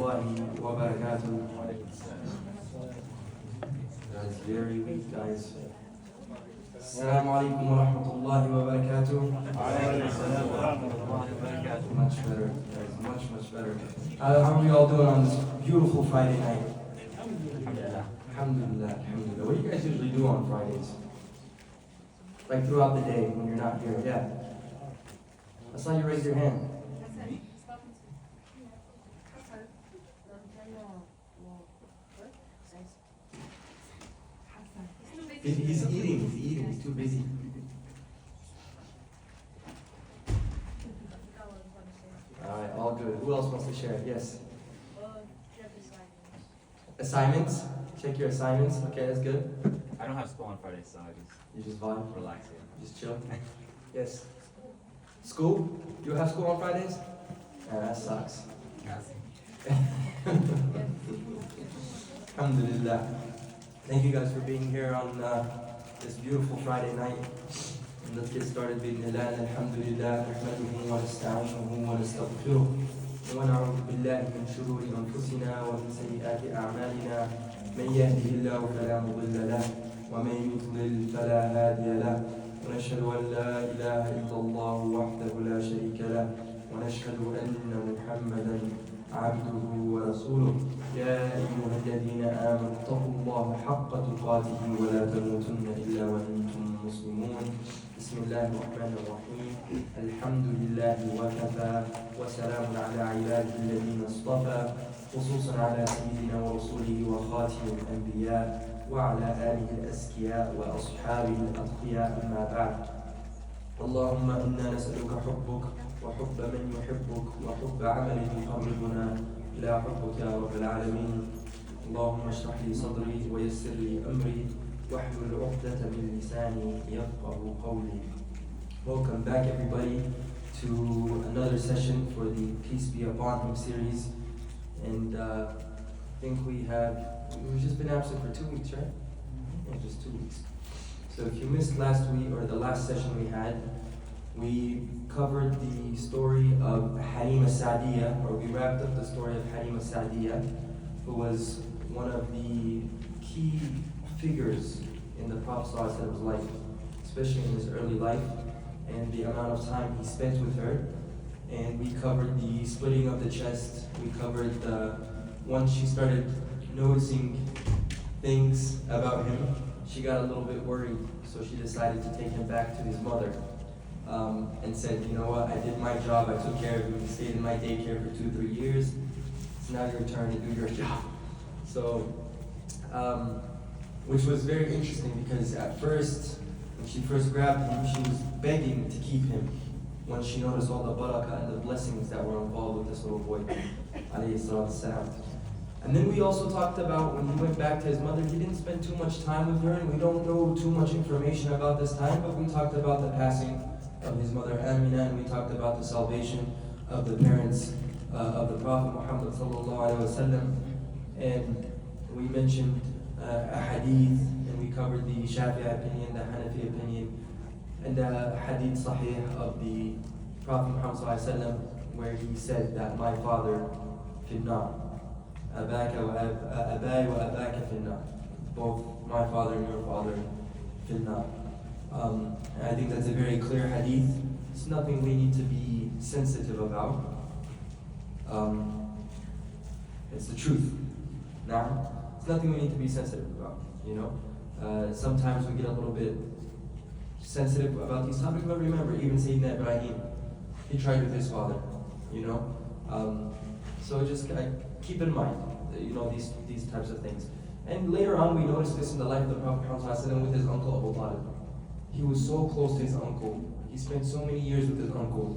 الله وبركاته. That's very weak, guys. Assalamu alaikum wa rahmatullahi wa barakatuh. Much better, guys, much better. How are we all doing on this beautiful Friday night? Alhamdulillah, alhamdulillah. What do you guys usually do on Fridays? Like throughout the day when you're not here? Yeah. I saw you raise your hand. He's eating, he's too busy. Alright, all good. Who else wants to share? Yes. Assignments? Check your assignments. Okay, that's good. I don't have school on Fridays, so You just vibe? relax. Just chill? Yes. School? You have school on Fridays? That sucks. Alhamdulillah. Thank you guys for being here on this beautiful Friday night. And let's get started. Bismillah, alhamdulillah, nahmaduhu wa nasta'inuhu wa nastaghfiruh. Wa na'udhu billahi min shururi anfusina wa min sayyiati a'malina. Man yahdihillahu fala mudilla lahu wa man yudlil fala hadiya lahu. Wa nashhadu an la ilaha illallah wahdahu la sharika lahu. Wa nashhadu anna Muhammadan عبده ورسوله يا أيها الذين آمنوا اتقوا الله حق تقاته ولا تموتن إلا وأنتم مسلمون بسم الله الرحمن الرحيم الحمد لله وكفى وسلام على عباده الذين اصطفى خصوصا على سيدنا ورسوله وخاتم الأنبياء وعلى آله الأزكياء وأصحابه الأتقياء أما بعد اللهم إنا نسألك حبك وحب من يحبك وحب عمل يقربنا إلى حبك يا رب العالمين اللهم اشرح لي صدري ويسر لي أمري واحلل عقدة من لساني يفقه قولي. Welcome back everybody to another session for the Peace Be Upon Him series, and I think we've just been absent for 2 weeks, right? Yeah, just 2 weeks. So if you missed last week or the last session we covered the story of Halima Sa'diyah, or we wrapped up the story of Halima Sa'diyah, who was one of the key figures in the Prophet's life, especially in his early life, and the amount of time he spent with her. And we covered the splitting of the chest. We covered once she started noticing things about him, she got a little bit worried, so she decided to take him back to his mother. And said, you know what, I did my job, I took care of him, he stayed in my daycare for 2-3 years, it's now your turn to do your job. So, which was very interesting because at first, when she first grabbed him, she was begging to keep him when she noticed all the barakah and the blessings that were involved with this little boy, alayhi salatu salam. And then we also talked about when he went back to his mother, he didn't spend too much time with her, and we don't know too much information about this time, but we talked about the passing of his mother Amina, and we talked about the salvation of the parents of the Prophet Muhammad, and we mentioned a hadith, and we covered the Shafi'i opinion, the Hanafi opinion, and the hadith sahih of the Prophet Muhammad where he said that my father finnar, abaka wa abai wa abaka finnar, both my father and your father finnar. And I think that's a very clear hadith. It's nothing we need to be sensitive about. It's the truth. Now, it's nothing we need to be sensitive about. You know, sometimes we get a little bit sensitive about these topics, but remember, even Sayyidina Ibrahim, he tried with his father. You know, so just keep in mind, you know, these types of things. And later on, we noticed this in the life of the Prophet ﷺ with his uncle AbuTalib. He was so close to his uncle. He spent so many years with his uncle.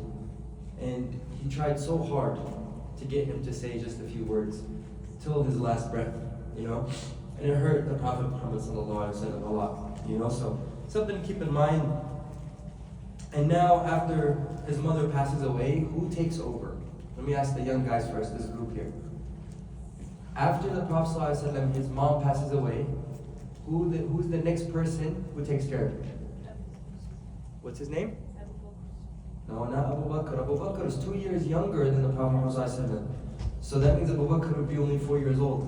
And he tried so hard to get him to say just a few words till his last breath, you know? And it hurt the Prophet Muhammad ﷺ a lot, you know? So something to keep in mind. And now after his mother passes away, who takes over? Let me ask the young guys first, this group here. After the Prophet ﷺ, his mom passes away, who's the next person who takes care of him? What's his name? No, not Abu Bakr. Abu Bakr is 2 years younger than the Prophet ﷺ. So that means Abu Bakr would be only 4 years old.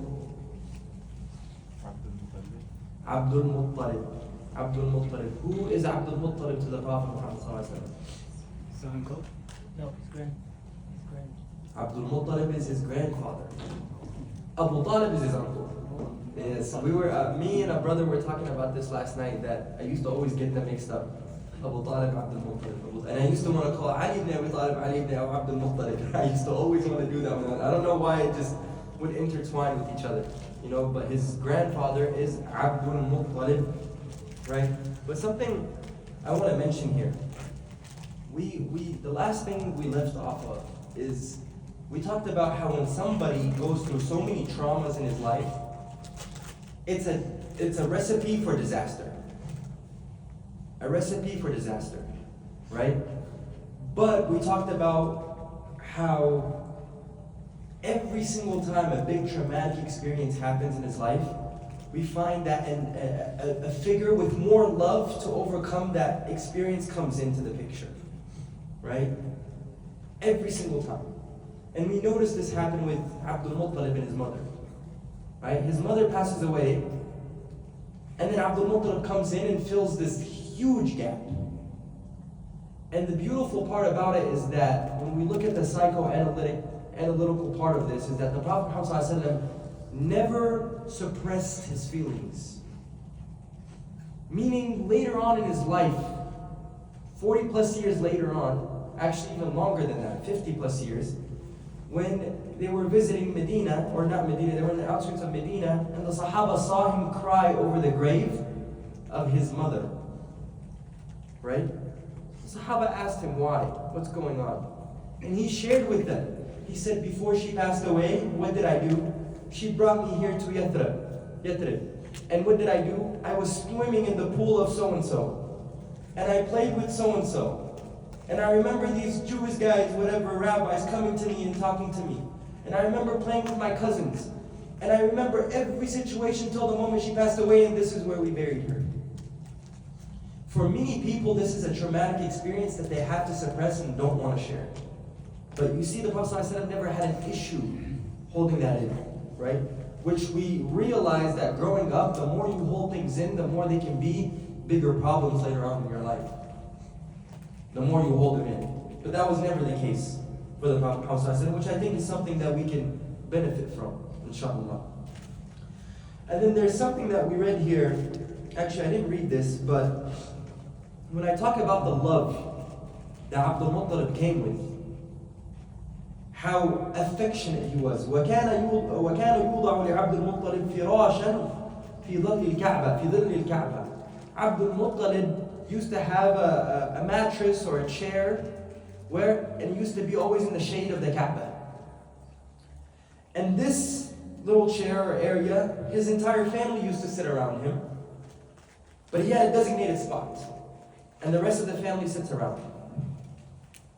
Abdul Muttalib. Abdul Muttalib. Who is Abdul Muttalib to the Prophet Muhammad ﷺ? So uncle? No, his grand. Abdul Muttalib is his grandfather. Abu Talib is his uncle. Yes, me and a brother were talking about this last night, that I used to always get them mixed up. Abu Talib, Abdul Muttalib. And I used to want to call Ali ibn Abi Talib, Ali ibn Abdul Muttalib. I used to always want to do that. I don't know why, it just would intertwine with each other. You know, but his grandfather is Abdul Muttalib, right? But something I want to mention here. The last thing we left off of is, we talked about how when somebody goes through so many traumas in his life, it's a recipe for disaster. A recipe for disaster, right? But we talked about how every single time a big traumatic experience happens in his life, we find that a figure with more love to overcome that experience comes into the picture, right? Every single time. And we notice this happen with Abdul Muttalib and his mother, right? His mother passes away, and then Abdul Muttalib comes in and fills this huge gap. And the beautiful part about it is that when we look at the analytical part of this, is that the Prophet Muhammad never suppressed his feelings. Meaning later on in his life, 40 plus years later on, actually even longer than that, 50 plus years, when they were visiting Medina, or not Medina, they were in the outskirts of Medina, and the Sahaba saw him cry over the grave of his mother. Right? The Sahaba asked him why, what's going on? And he shared with them. He said, before she passed away, what did I do? She brought me here to Yathrib. And what did I do? I was swimming in the pool of so-and-so. And I played with so-and-so. And I remember these Jewish guys, whatever, rabbis, coming to me and talking to me. And I remember playing with my cousins. And I remember every situation till the moment she passed away, and this is where we buried her. For many people, this is a traumatic experience that they have to suppress and don't want to share. But you see, the Prophet ﷺ never had an issue holding that in, right? Which we realize that growing up, the more you hold things in, the more they can be bigger problems later on in your life. The more you hold them in. But that was never the case for the Prophet ﷺ, which I think is something that we can benefit from, inshallah. And then there's something that we read here. Actually, I didn't read this, but when I talk about the love that Abdul Muttalib came with, how affectionate he was. وَكَانَ يُوضَعُ لِعَبْدِ الْمُطَّلِبِ فِرَاشًا فِي ظِلِّ الْكَعْبَةِ. Abdul Muttalib used to have a mattress or a chair and he used to be always in the shade of the Kaaba. And this little chair or area, his entire family used to sit around him. But he had a designated spot. And the rest of the family sits around him.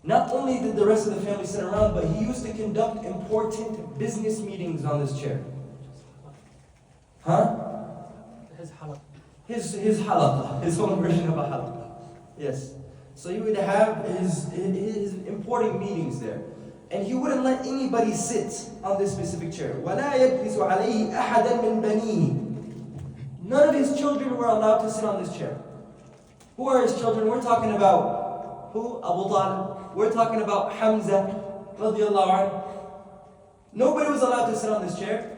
Not only did the rest of the family sit around, but he used to conduct important business meetings on this chair. His halaq. His halaqa, his own version of a halaqa. Yes. So he would have his important meetings there. And he wouldn't let anybody sit on this specific chair. وَلَا يَجْلِسُ عَلَيْهِ أَحَدًا مِّن بَنِيهِ. None of his children were allowed to sit on this chair. Who are his children? We're talking about who? Abu Talib. We're talking about Hamza, radiallahu anhu. Nobody was allowed to sit on this chair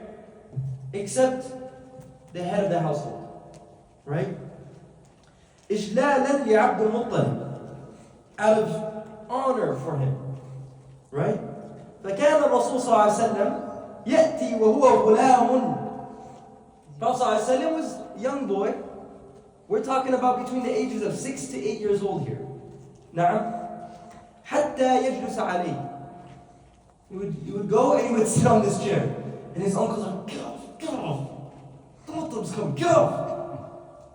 except the head of the household. Right? إجلالا لعبد المطلب, out of honor for him. Right? فكان الرسول صلى الله عليه وسلم يأتي وهو غلام. Prophet صلى الله عليه وسلم was a young boy. We're talking about between the ages of 6 to 8 years old here. نعم. حتى يجلس عليه. He would go and he would sit on this chair. And his uncles are, get off. The Muttalib's coming, get off.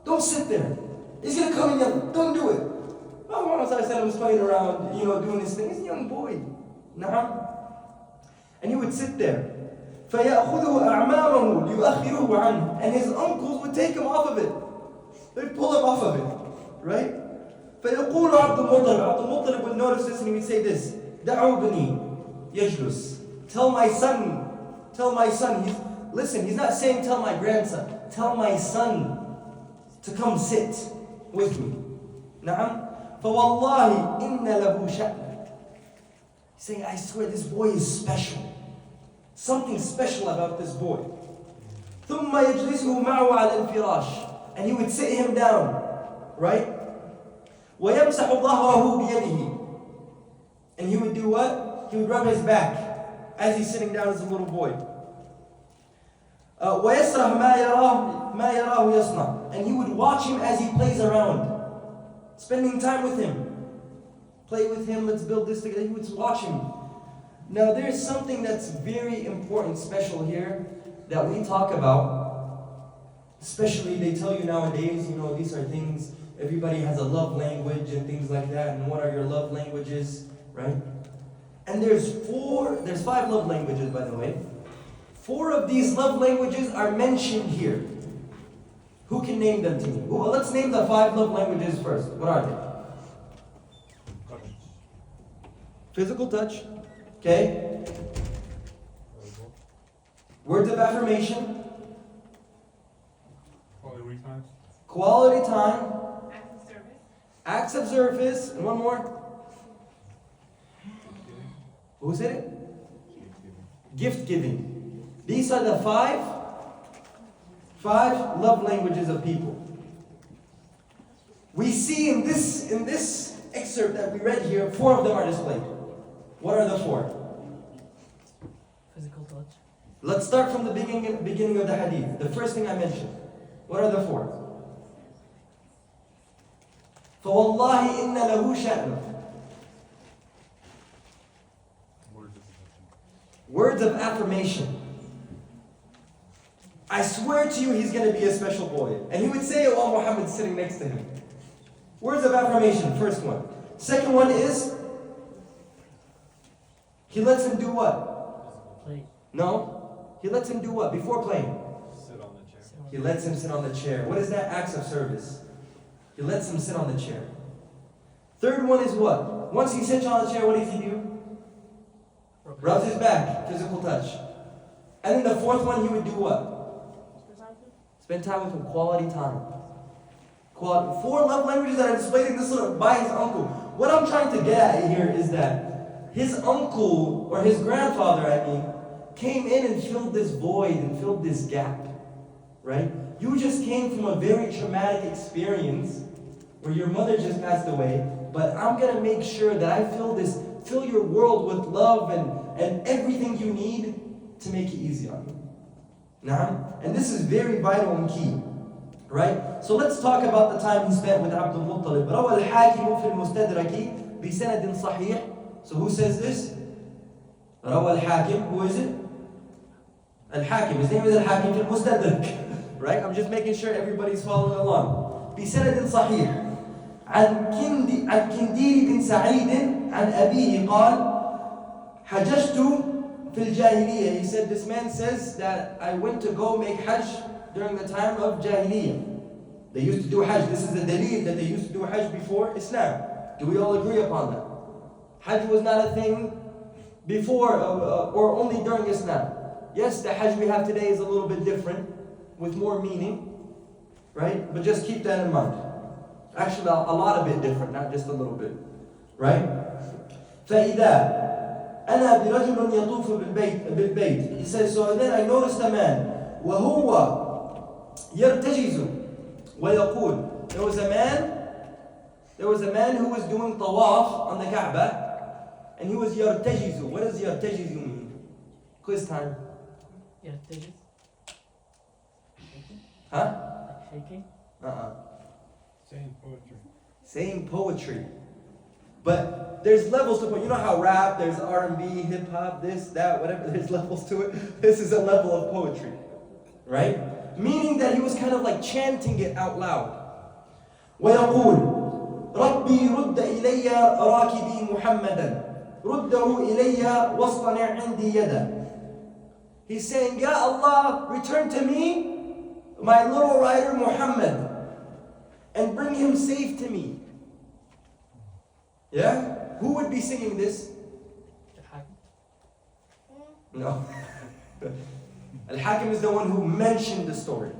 Don't sit there. He's going to come in young. Don't do it. Muhammad was playing around, doing his thing. He's a young boy. نعم. And he would sit there. فيأخذه أعمامه ليؤخره عنه. And his uncles would take him off of it. They'd pull him off of it. Right? فيقول عبد المطلب. عبد المطلب would notice this and he would say this. دعوا بني يجلس. tell my son, he's not saying tell my grandson, tell my son to come sit with me. Na'am. فَوَاللَّهِ إِنَّ لَهُ شَأْنًا. He's saying, I swear this boy is special. Something special about this boy. ثُمَّ يَجْلِسُهُ مَعُهُ عَلَى الْفِرَاشِ. And he would sit him down, right? وَيَمْسَحُ ظَهْرَهُ بِيَدِهِ. And he would do what? He would rub his back as he's sitting down as a little boy. وَيَسْرَهْ مَا يَرَاهُ يَصْنَعُ. And he would watch him as he plays around, spending time with him. Play with him, let's build this together. He would watch him. Now there's something that's very important, special here, that we talk about. Especially they tell you nowadays, these are things, everybody has a love language and things like that. And what are your love languages, right? And there's 5 love languages, by the way. 4 of these love languages are mentioned here. Who can name them to me? Well, let's name the 5 love languages first. What are they? Physical touch. Okay. Words of affirmation. Quality time. Acts of service. And one more. Who said it? Gift giving. These are the 5 love languages of people. We see in this excerpt that we read here, 4 of them are displayed. What are the 4? Physical touch. Let's start from the beginning of the hadith. The first thing I mentioned. What are the 4? فَوَاللَّهِ إِنَّ لَهُ شَأْنًا. Words of affirmation. I swear to you, he's going to be a special boy. And he would say it while Muhammad's sitting next to him. Words of affirmation, first one. Second one is, he lets him do what? Play. No. He lets him do what? Before playing. Sit on the chair. He lets him sit on the chair. What is that? Acts of service. He lets him sit on the chair. Third one is what? Once he sits on the chair, what does he do? Rubs his back. Physical touch. And then the 4th one, he would do what? Spend time with him. Quality time. 4 love languages that are displayed in this little by his uncle. What I'm trying to get at here is that his uncle, or his grandfather, came in and filled this void and filled this gap. Right? You just came from a very traumatic experience where your mother just passed away, but I'm going to make sure that I fill your world with love and everything you need to make it easy on you. Now, and this is very vital and key. Right? So let's talk about the time he spent with AbuTalib. روى الحاكم في المستدرك بسند صحيح. So who says this? روى الحاكم. Who is it? Al-Hakim. His name is Al-Hakim في المستدرك. Right? I'm just making sure everybody's following along. بسند صحيح. عن كندير بن سعيد عن أبيه قال حججت في الجاهلية. He said, this man says that I went to go make Hajj during the time of Jahiliyyah. They used to do Hajj. This is the dalil that they used to do Hajj before Islam. Do we all agree upon that? Hajj was not a thing before or only during Islam. Yes, the Hajj we have today is a little bit different with more meaning, right? But just keep that in mind. Actually, a lot of it different, not just a little bit, right? فَإِذَا أَنَا بِرَجُلٌ يَطُوفُ بِالْبَيْتِ. He says, so then I noticed a man وَهُوَ يَرْتَجِزُ وَيَقُولُ. There was a man who was doing tawaf on the Kaaba, and he was يَرْتَجِزُ. What does يَرْتَجِزُ mean? Quiz time. Yartajiz? Shaking? Huh? Like shaking? Saying poetry. But there's levels to poetry. You know how rap, there's R&B, hip-hop, this, that, whatever, there's levels to it. This is a level of poetry. Right? Meaning that he was kind of like chanting it out loud. وَيَقُولُ رَبِّي رُدَّ إِلَيَّ رَاكِبِي مُحَمَّدًا رُدَّهُ إِلَيَّ وَاصْطَنِعْ عِنْدِي يَدًا. He's saying, Ya Allah, return to me my little rider Muhammad and bring him safe to me. Yeah? Who would be singing this? No. Al-Hakim is the one who mentioned the story.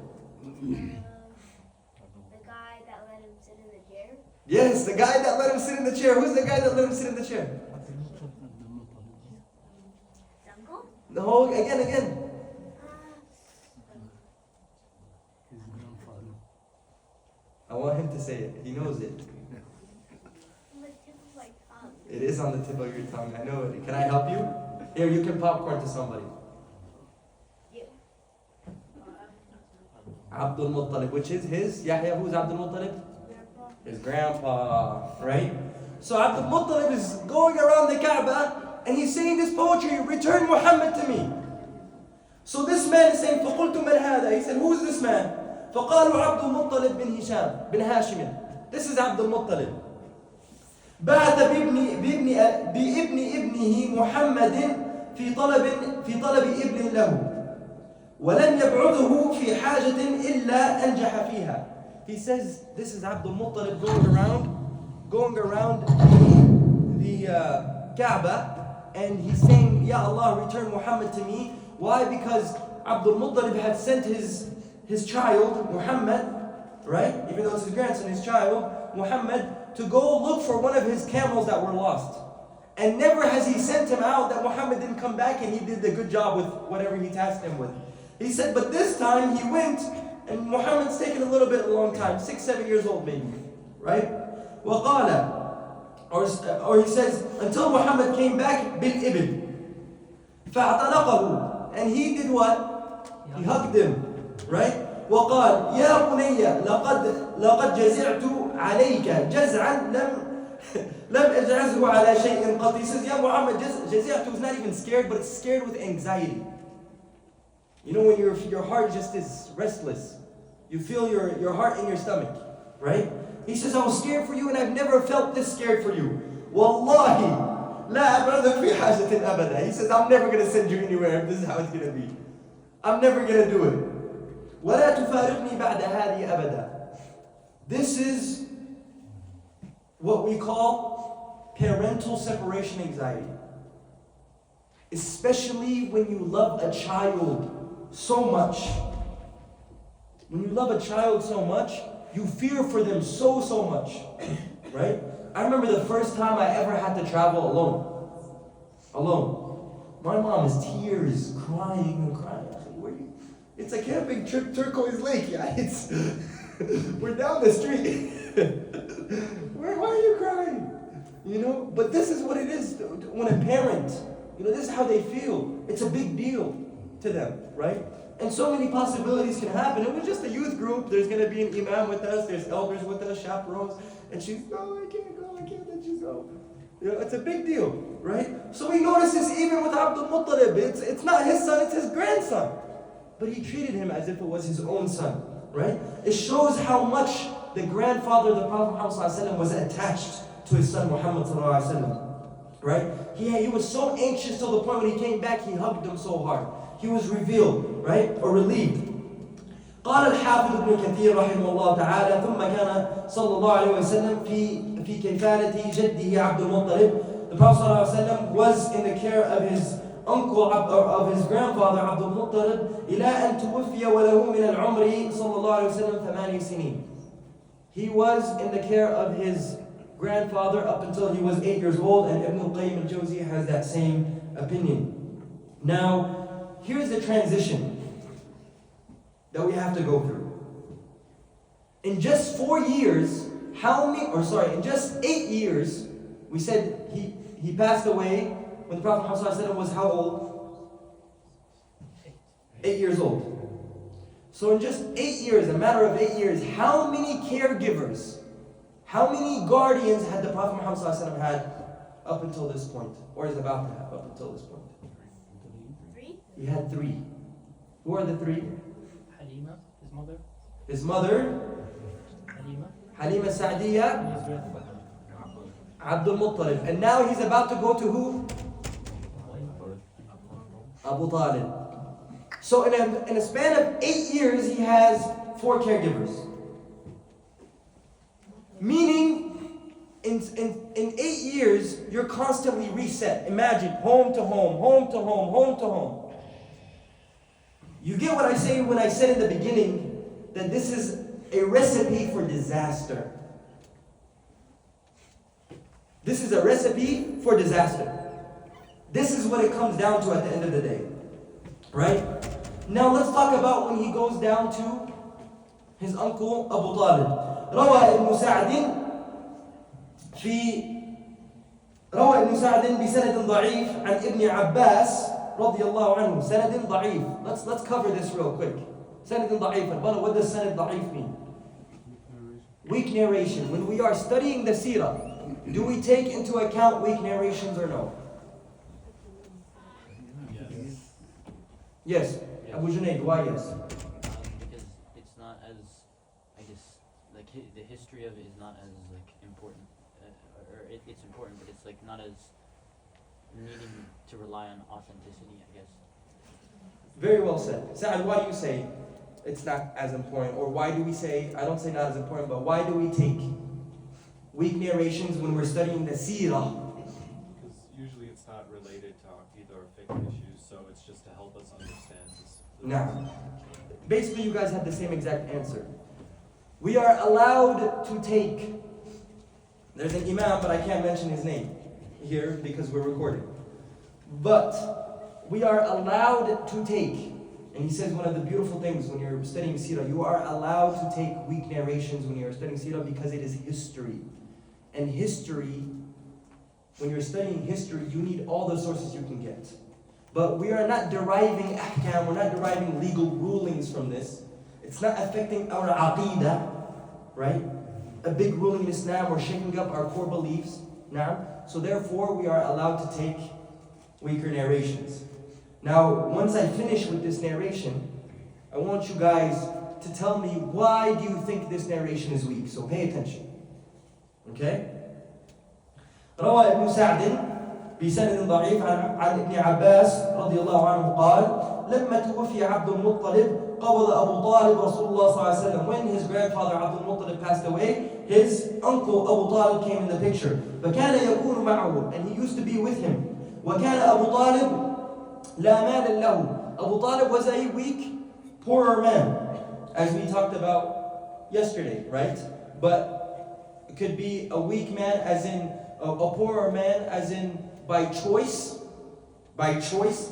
The guy that let him sit in the chair. Yes, the guy that let him sit in the chair. Who's the guy that let him sit in the chair? His uncle? No, again. I want him to say it. He knows it. On the tip of my tongue. It is on the tip of your tongue. I know it. Can I help you? Here, you can popcorn to somebody. You. Abdul Muttalib, which is his. Yahya, who's Abdul Muttalib? Grandpa. His grandpa, right? So Abdul Muttalib is going around the Kaaba and he's saying this poetry, return Muhammad to me. So this man is saying, فَقُلْتُ مَنْ هَذَا? He said, who's this man? فقالوا عبد المطلب بن هشام بن هاشم. This is عبد المطلب. بعث بابن ابنه محمد في طلب ابن له ولم يبعثه في حاجة إلا أنجح فيها. He says this is Abdul Muttalib going around the Kaaba, and he's saying, Ya Allah, return Muhammad to me. Why? Because Abdul Muttalib had sent his child, Muhammad, right? Even though it's his grandson, his child, Muhammad, to go look for one of his camels that were lost. And never has he sent him out that Muhammad didn't come back and he did the good job with whatever he tasked him with. He said, but this time he went, and Muhammad's taken a little bit of a long time, 6, 7 years old maybe, right? وَقَالَ, or he says, until Muhammad came back, بِالْإِبِلِ فَاعْتَنَقَهُ, and he did what? He hugged him, right? وقال يا بني لقد جزعت عليك جزعا لم أجعزه على شيء قط. He says, Ya Muhammad, جزعت is not even scared, but it's scared with anxiety. You know when your heart just is restless. You feel your heart in your stomach, right? He says, I was scared for you and I've never felt this scared for you. Wallahi, لا أبعدك في حاجة أبدا. He says, I'm never going to send you anywhere if this is how it's going to be. I'm never going to do it. ولا تفارقني بعد هذه أبدا. This is what we call parental separation anxiety. Especially when you love a child so much. When you love a child so much, you fear for them so much. Right? I remember the first time I ever had to travel alone. My mom is tears, crying and crying. It's a camping trip, Turquoise Lake. Yeah, it's we're down the street. Why are you crying? You know, but this is what it is when a parent, this is how they feel. It's a big deal to them, right? And so many possibilities can happen. It was just a youth group. There's going to be an imam with us. There's elders with us, chaperones. And she's, no, I can't go. I can't let you go. It's a big deal, right? So we notice this even with Abdul Muttalib. It's not his son, it's his grandson. But he treated him as if it was his own son, right? It shows how much the grandfather of the Prophet Muhammad was attached to his son Muhammad, right? He was so anxious till the point when he came back, he hugged him so hard. He was revealed, right? Or relieved. قال الحافظ ابن كثير رحمه الله تعالى ثم كان صلى الله عليه وسلم في كفالة جده عبد المطلب. The Prophet ﷺ was in the care of his uncle, of his grandfather Abdul Muttalib, إلى أن توفي وله من العمر صلى الله عليه وسلم 8 سنين. He was in the care of his grandfather up until he was 8 years old, and Ibn al-Qayyim al-Jawzi has that same opinion. Now, here's the transition that we have to go through. In just 4 years, in just 8 years, we said he passed away when the Prophet Muhammad was how old? 8 years old. So in just 8 years, a matter of 8 years, how many caregivers, how many guardians had the Prophet Muhammad had up until this point? Or is about to have up until this point? 3? He had 3. Who are the 3? Halima, his mother. His mother, Halima Sa'diyya, And his grandfather. Abdul Muttalib. And now he's about to go to who? AbuTalib. So in a span of 8 years, he has 4 caregivers. Meaning, In 8 years, you're constantly reset. Imagine home to home, home to home, home to home. You get what I say when I said in the beginning that this is a recipe for disaster. This is a recipe for disaster. This is what it comes down to at the end of the day. Right? Now let's talk about when he goes down to his uncle Abu Talib. روى ابن سعد بسند ضعيف عن ابن عباس رضي الله عنه. سند ضعيف. Let's cover this real quick. سند ضعيف. What does سند ضعيف mean? Weak narration. When we are studying the seerah, do we take into account weak narrations or no? Yes. Abu Junayd, why yes? Because it's not as, I guess, like the history of it is not as like important, it's important, but it's like not as needing to rely on authenticity, I guess. Very well said. Sa'ad, why do you say it's not as important? Or why do we say, I don't say not as important, but why do we take weak narrations when we're studying the seerah? Because usually it's not related to aqidah or fiqh issues, so it's just to help us understand this. Now, basically you guys have the same exact answer. We are allowed to take, there's an imam, but I can't mention his name here because we're recording. But we are allowed to take, and he says one of the beautiful things when you're studying seerah, you are allowed to take weak narrations when you're studying seerah because it is history. And history, when you're studying history, you need all the sources you can get. But we are not deriving ahkam, we're not deriving legal rulings from this. It's not affecting our aqidah, right? A big ruling in Islam or shaking up our core beliefs. Now, so therefore we are allowed to take weaker narrations. Now, once I finish with this narration, I want you guys to tell me why do you think this narration is weak? So pay attention. Okay? روى ابن سعد بسند ضعيف عن ابن عباس رضي الله عنه قال لما توفي عبد المطلب قبض أبو طالب رسول الله صلى الله عليه وسلم. When his grandfather Abdul Muttalib passed away, his uncle Abu Talib came in the picture. فكان يكون معه, and he used to be with him. وكان أبو طالب لا مال له. Abu Talib was a weak, poorer man, as we talked about yesterday, right? But it could be a weak man as in a poorer man as in by choice,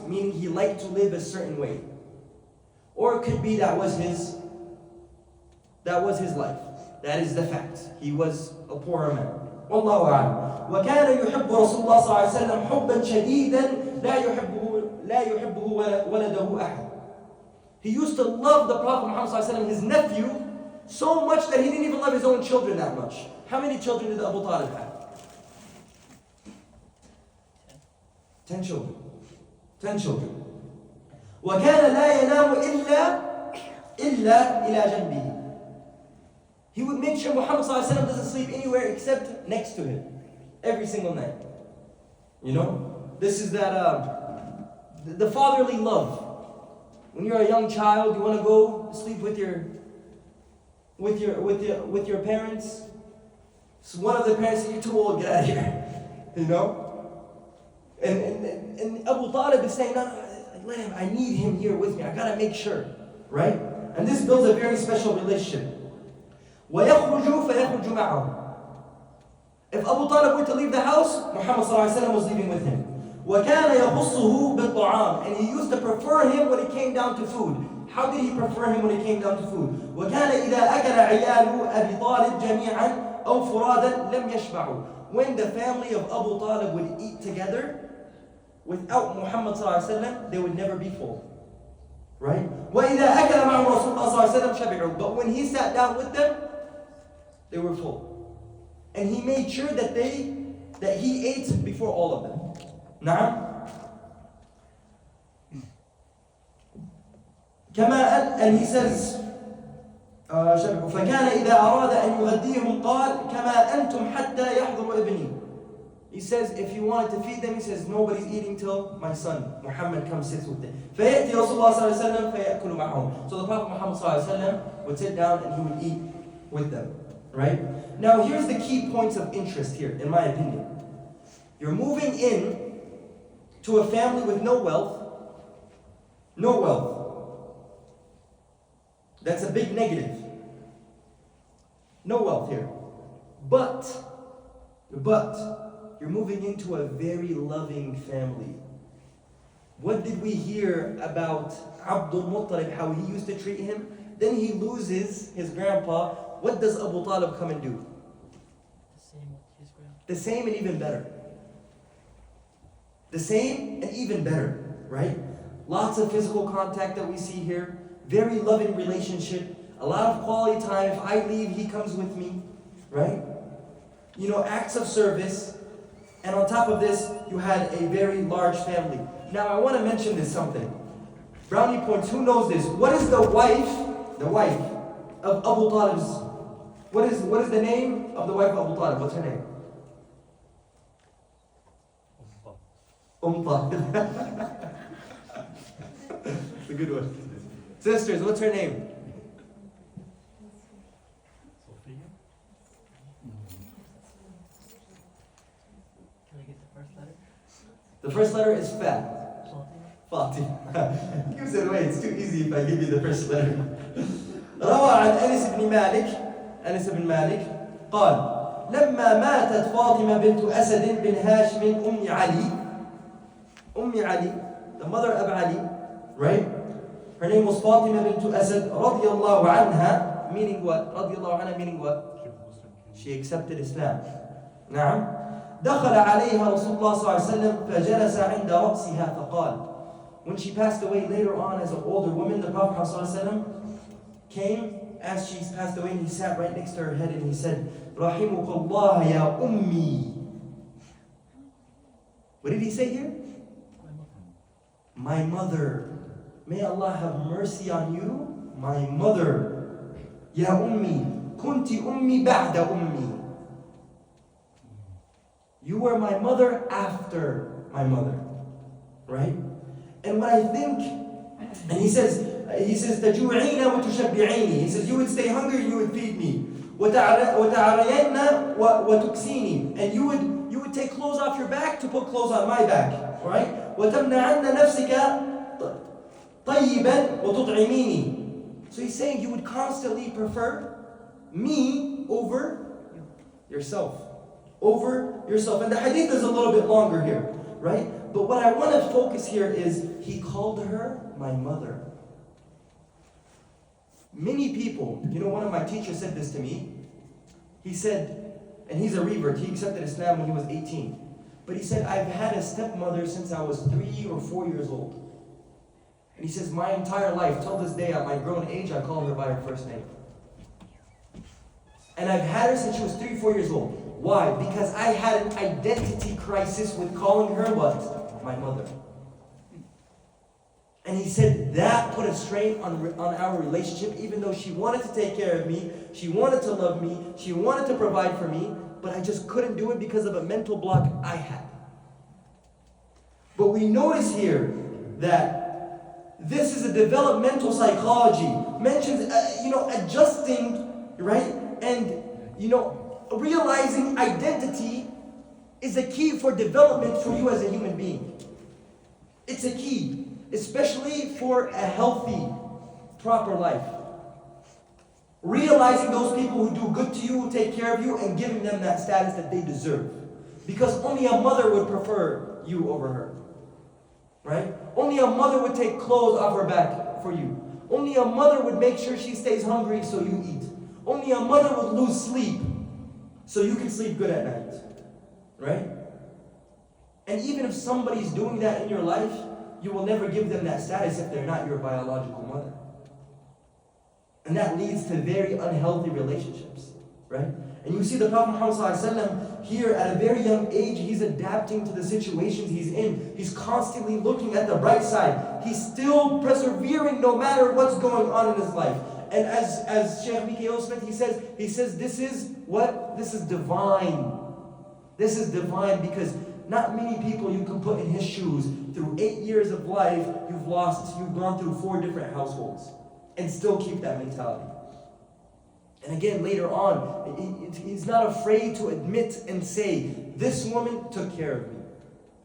meaning he liked to live a certain way. Or it could be that was his life. That is the fact. He was a poorer man. والله أعلم. وكان يحب رسول الله صلى الله عليه وسلم حبا شديدا لا يحبه ولده أحد. He used to love the Prophet Muhammad صلى الله عليه وسلم, his nephew, so much that he didn't even love his own children that much. How many children did Abu Talib have? 10 children. 10 children. وكان لا ينام إلا إلى جنبه. He would make sure Muhammad ﷺ doesn't sleep anywhere except next to him. Every single night. You know? This is that the fatherly love. When you're a young child, you want to go sleep with your parents. So one of the parents said, "You're too old, get out of here." You know? And Abu Talib is saying, "No, let him, I need him here with me. I gotta make sure." Right? And this builds a very special relationship. وَيَخْرُجُ فَيَخْرُجُ مَعَهُ. If Abu Talib were to leave the house, Muhammad ﷺ was leaving with him. وَكَانَ يَخُصُّهُ بِالطَّعَامِ. And he used to prefer him when it came down to food. How did he prefer him when it came down to food? وَكَانَ إِذَا أَكَلَ عِيَالُ أَبِي طَالِبْ جَمِيعًا أَوْ فُرَادًا لَمْ يَشْبَعُوا. When the family of Abu Talib would eat together, without Muhammad ﷺ, they would never be full. Right? وَإِذَا أَكَلَ مَعَ رَسُولِ اللَّهِ صَلَّى اللَّهُ عَلَيْهِ وَسَلَّمْ شَبِعُوا. But when he sat down with them, they were full. And he made sure that he ate before all of them. نعم. And he says, فكان إذا أراد أن يغديهم قال كما أنتم حتى يحضر ابني. He says, if he wanted to feed them, he says, nobody's eating till my son Muhammad comes sits with them. فيأتي رسول الله صلى الله عليه وسلم فيأكل معهم. So the Prophet Muhammad صلى الله عليه وسلم would sit down and he would eat with them. right? Now here's the key points of interest here, in my opinion. You're moving in to a family with no wealth. No wealth. That's a big negative. No wealth here. But you're moving into a very loving family. What did we hear about Abdul Muttalib, how he used to treat him? Then he loses his grandpa. What does Abu Talib come and do? The same with his grandpa. The same and even better. The same and even better, right? Lots of physical contact that we see here. Very loving relationship. A lot of quality time. If I leave, he comes with me, right? You know, acts of service. And on top of this, you had a very large family. Now, I want to mention this something. Brownie points, who knows this? What is the wife of Abu Talib's, what is the name of the wife of Abu Talib? What's her name? Talib. It's a good one. Sisters, what's her name? Can I get the first letter? The first letter is Fa. Fatih. He gives it away. It's too easy if I give you the first letter. روى عن أنس بن مالك قال لما ماتت فاطمة بنت أسد بن هاشم أم علي, the mother of Ali, right? Her name was Fatima bint Asad رضي الله عنها, meaning what? رضي الله عنها meaning what? She accepted Islam. نعم. دخل عليها رسول الله صلى الله عليه وسلم فجلس عند رأسها فقال. When she passed away later on as an older woman, the Prophet ﷺ came as she passed away and he sat right next to her head and he said, رحمك الله يا أمي. What did he say here? My mother. May Allah have mercy on you, my mother. يا أمي كنت أمي بعد أمي. You were my mother after my mother. Right? And what I think, and he says, تجوعين وتشبعيني. He says, you would stay hungry, you would feed me. وتعرين وتكسيني. And you would take clothes off your back to put clothes on my back. Right? وتمنعن نفسك طيبا وتطعميني. So he's saying you would constantly prefer me over yourself. Over yourself. And the hadith is a little bit longer here. Right? But what I want to focus here is he called her my mother. Many people, you know, one of my teachers said this to me. He said, and he's a revert, he accepted Islam when he was 18. But he said, I've had a stepmother since I was 3 or 4 years old. And he says, my entire life, till this day, at my grown age, I call her by her first name. And I've had her since she was 3 or 4 years old. Why? Because I had an identity crisis with calling her what? My mother. And he said that put a strain on our relationship, even though she wanted to take care of me, she wanted to love me, she wanted to provide for me, but I just couldn't do it because of a mental block I had. But we notice here that this is a developmental psychology. Mentions, adjusting, right? And, realizing identity is a key for development for you as a human being. It's a key, especially for a healthy, proper life. Realizing those people who do good to you, who take care of you, and giving them that status that they deserve. Because only a mother would prefer you over her. Right? Only a mother would take clothes off her back for you. Only a mother would make sure she stays hungry so you eat. Only a mother would lose sleep so you can sleep good at night. Right? And even if somebody's doing that in your life, you will never give them that status if they're not your biological mother. And that leads to very unhealthy relationships. Right? And you see the Prophet Muhammad here at a very young age, he's adapting to the situations he's in. He's constantly looking at the bright side. He's still persevering no matter what's going on in his life. And as Sheikh Mikhail Smith, he says, this is what? This is divine. This is divine because not many people you can put in his shoes. Through 8 years of life, you've gone through 4 different households and still keep that mentality. And again, later on, he's not afraid to admit and say, this woman took care of me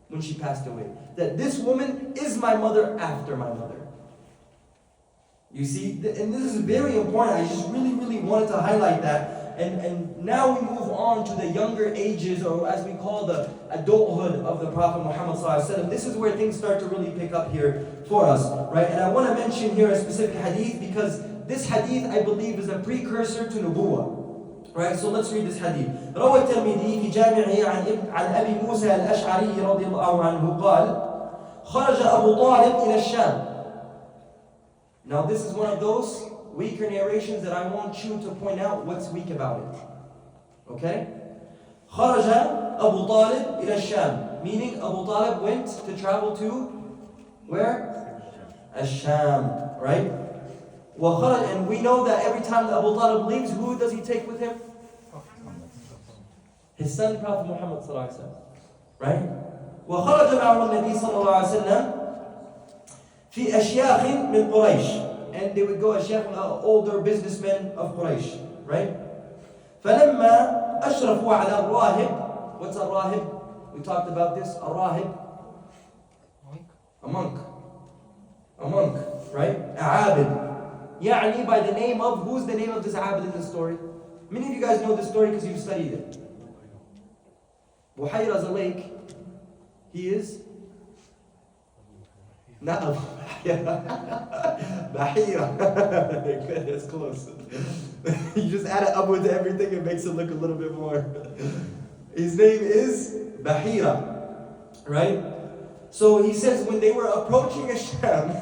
when she passed away. That this woman is my mother after my mother. You see, and this is very important. I just really wanted to highlight that. And now we move on to the younger ages, or as we call the adulthood of the Prophet Muhammad. This is where things start to really pick up here for us, right? And I want to mention here a specific hadith, because this hadith, I believe, is a precursor to nubuwah, right? So let's read this hadith. روى الترمذي في جامعه عن أبي موسى الأشعري رضي الله عنه قال خرج أبو طالب إلى الشام. Now this is one of those weaker narrations that I want you to point out what's weak about it. Okay? خرج أبو طالب إلى الشام, meaning Abu Talib went to travel to where? Ash-Sham, right? وخرج, and we know that every time that Abu Talib leaves, who does he take with him? His son, Prophet Muhammad ﷺ, right? وخرج معه النبي صلى الله عليه وسلم في أشياخ من قريش. And they would go أشياخ, older businessmen of Quraysh, right? فلما أشرفوا على الراهب. What's a rahib? We talked about this. A rahib, a monk, right? A abid. يعني by the name of, who's the name of this abid in the story? Many of you guys know this story because you've studied it. Buhayra is a lake. He is not a Bahira. That's close. You just add an abu to everything, it makes it look a little bit more. His name is Bahira, right? So he says when they were approaching Asham,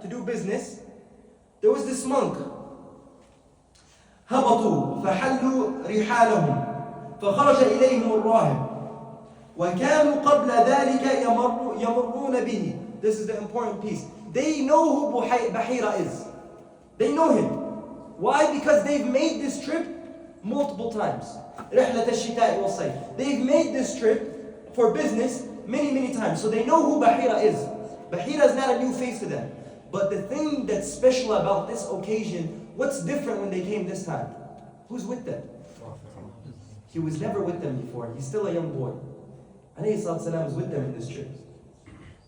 to do business, there was this monk. هبطوا فحلوا رحالهم فخرج إليهم الراهب وكانوا قبل ذلك يمرون به. This is the important piece. They know who Bahira is. They know him. Why? Because they've made this trip multiple times. رحلة الشتاء والصيف. They've made this trip for business many times. So they know who Bahira is. Bahira is not a new face to them. But the thing that's special about this occasion, what's different when they came this time? Who's with them? He was never with them before. He's still a young boy. Alayhi salatu salam was with them in this trip.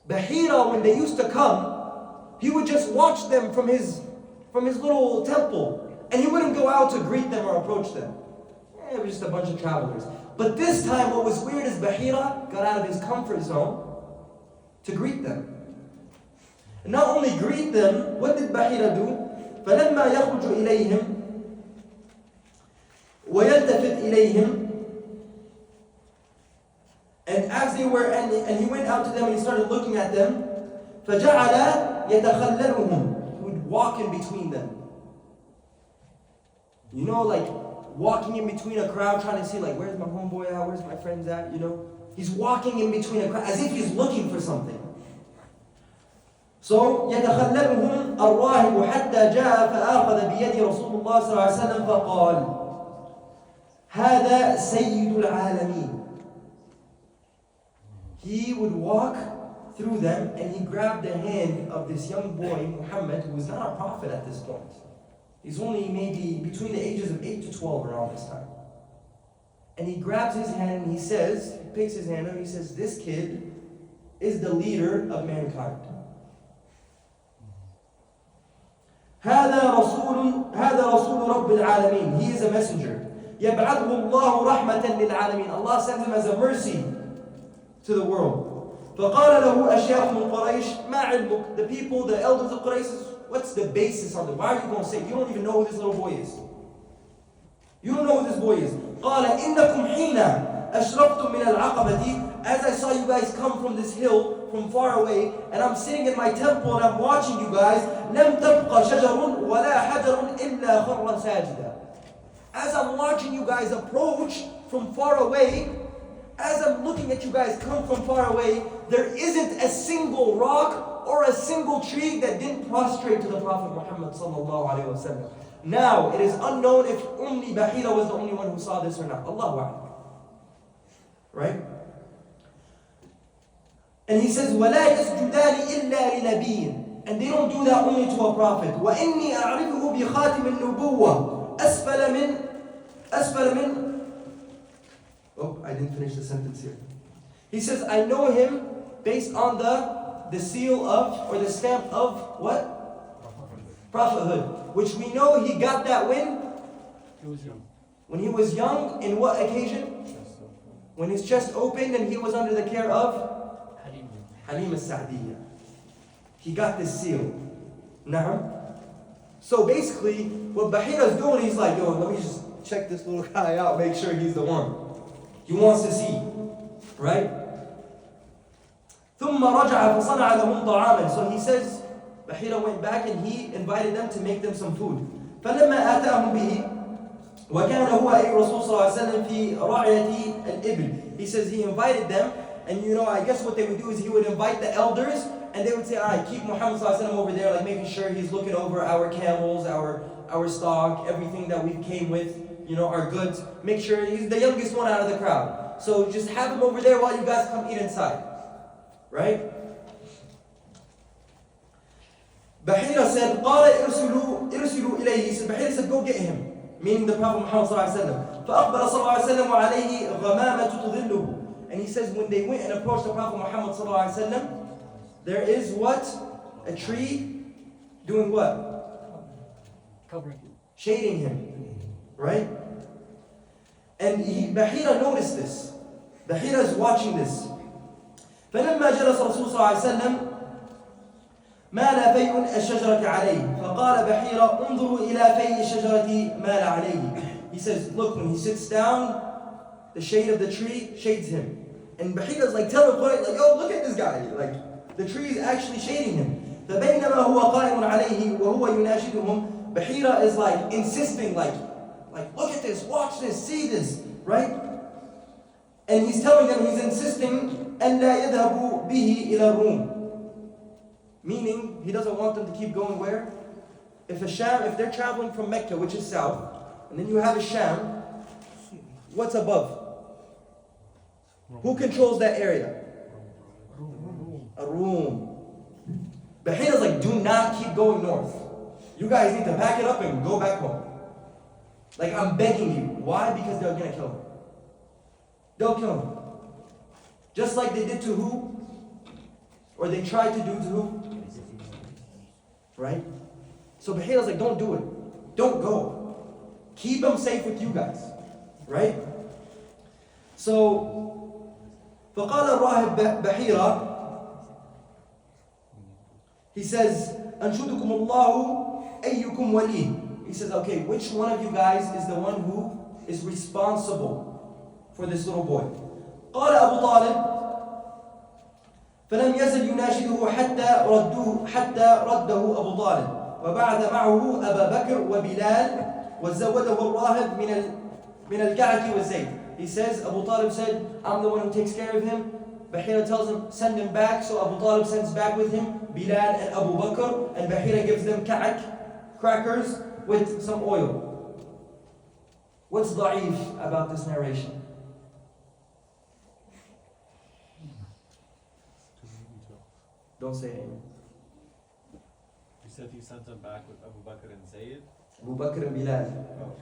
Bahira, when they used to come, he would just watch them from his little temple. And he wouldn't go out to greet them or approach them. It was just a bunch of travelers. But this time what was weird is Bahira got out of his comfort zone to greet them. And not only greet them, what did Bahira do? فَلَمَّا يَخْرُجُ إِلَيْهِمْ وَيَلْتَفِتْ إِلَيْهِمْ. And as they were, and he went out to them and he started looking at them, فَجَعَلَ يَتَخَلَّلُهُمْ. He would walk in between them. You know, like walking in between a crowd trying to see like, where's my homeboy at, where's my friends at, you know? He's walking in between a crowd as if he's looking for something. So يتخللهم الراهب حتى جاء فآخذ بيد رسول الله صلى الله عليه وسلم فقال هذا سيد العالمين. He would walk through them and he grabbed the hand of this young boy, Muhammad, who was not a prophet at this point. He's only maybe between the ages of 8 to 12 around this time. And he grabs his hand and he says, he picks his hand up and he says, this kid is the leader of mankind. هذا رسول رب العالمين. He is a messenger. يبعثه الله رحمة للعالمين. Allah sends him as a mercy to the world. فقال له أشياخ من قريش ما علمك. The people, the elders of Quraysh, what's the basis on it? Why are you going to say? You don't even know who this little boy is. You don't know who this boy is. قال إنكم حين أشرفتم من العقبة. As I saw you guys come from this hill from far away, and I'm sitting in my temple and I'm watching you guys, لم تبقى شجر ولا حجر إلا خر ساجدا. As I'm watching you guys approach from far away, as I'm looking at you guys come from far away, there isn't a single rock or a single tree that didn't prostrate to the Prophet Muhammad sallallahu alaihi wasallam. Now, it is unknown if only Bahira was the only one who saw this or not. Allahu A'lam. Right? And he says, وَلَا يَسْجُدَانِ إِلَّا لِنَبِيٍّ. And they don't do that only to a prophet. وَإِنِّي أَعْرِفُهُ بِخَاتِمِ النُّبُوَّةِ أسفل من. Oh, I didn't finish the sentence here. He says, I know him based on the seal of, or the stamp of what? Prophethood. Which we know he got that when? He was young. When he was young, in what occasion? When his chest opened and he was under the care of Halim al-Sa'diyya. He got this seal. Na'am. So basically, what Bahira's doing, he's like, yo, let me just check this little guy out, make sure he's the one. He wants to see. Right? ثُمَّ رَجَعَ فَصَنَعَ لَهُمْ طَعَامًا. So he says, Bahira went back and he invited them to make them some food. فَلَمَّا آتَاهُمْ بِهِ وَكَانَ هُوَ أَيْ رَسُولُ صَلَّى اللَّهُ عَلَيْهِ وَسَلَّمَ فِي رَعْيَةِ الْإِبْلِ. He says he invited them, and I guess what they would do is he would invite the elders, and they would say, alright, keep Muhammad ﷺ over there, like making sure he's looking over our camels, our stock, everything that we came with, our goods. Make sure he's the youngest one out of the crowd. So just have him over there while you guys come eat inside. Right? Bahira said, قَالَ إِرْسِلُوا إِلَيْهِ. He said, Bahira said, go get him. Meaning the Prophet Muhammad ﷺ. فَأَقْبَلَ صلى الله عليه وسلم وعليه غمامة تظله. And he says when they went and approached the Prophet Muhammad ﷺ, there is what? A tree doing what? Covering him. Shading him. Right? And Bahira noticed this. Bahira is watching this. فلما جلس الرسول صلى الله عليه وسلم مال فيء الشجرة عليه فقال بحيرة انظروا إلى فيء الشجرة مال عليه. He says, look, when he sits down, the shade of the tree shades him. And Bahira is like telling him, like, yo, look at this guy. Like, the tree is actually shading him. فبينما هو قائم عليه وهو يناشدهم. Bahira is like insisting, like look at this, watch this, see this, right? And he's telling them, he's insisting, أن لا يذهبوا به إلى الروم. Meaning, he doesn't want them to keep going where? If they're traveling from Mecca, which is south, and then you have a Sham, what's above? Who controls that area? A room. Bahira's like, do not keep going north. You guys need to pack it up and go back home. Like, I'm begging you. Why? Because they're going to kill him. They'll kill him. Just like they did to who? Or they tried to do to who? Right? So Bahira's like, don't do it. Don't go. Keep them safe with you guys. Right? So, فقال الراهب بحيرة. He says, أنشدكم الله أيكم ولي. He says, okay, which one of you guys is the one who is responsible for this little boy? قال AbuTalib. فلم يزل يناشده حتى رده AbuTalib وبعث معه أبا بكر وبلال وزوده الراهب من الكعك والزيت. He says, AbuTalib said, I'm the one who takes care of him. Bahira tells him, send him back. So AbuTalib sends back with him Bilal and Abu Bakr, and Bahira gives them ka'ak, crackers with some oil. What's da'if about this narration? Don't say it. You said he sent them back with Abu Bakr and Zayd? Abu Bakr and Bilal. Oh.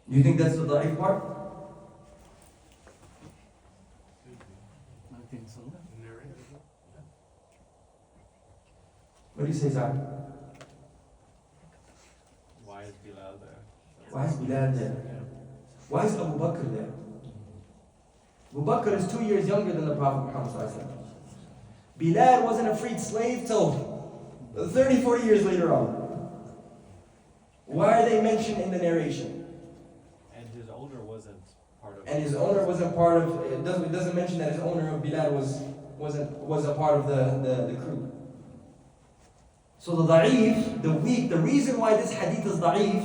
Do you think that's the da'if part? I think so. What do you say, Zach? Why is Bilal there? Why is Bilal there? Why is Abu Bakr there? Abu Bakr is 2 years younger than the Prophet Muhammad ﷺ. Bilal wasn't a freed slave till 30, 40 years later on. Why are they mentioned in the narration? And his owner wasn't part of And his owner wasn't part of, it doesn't mention that his owner of Bilal was a part of the crew. So the da'if, the weak, the reason why this hadith is da'if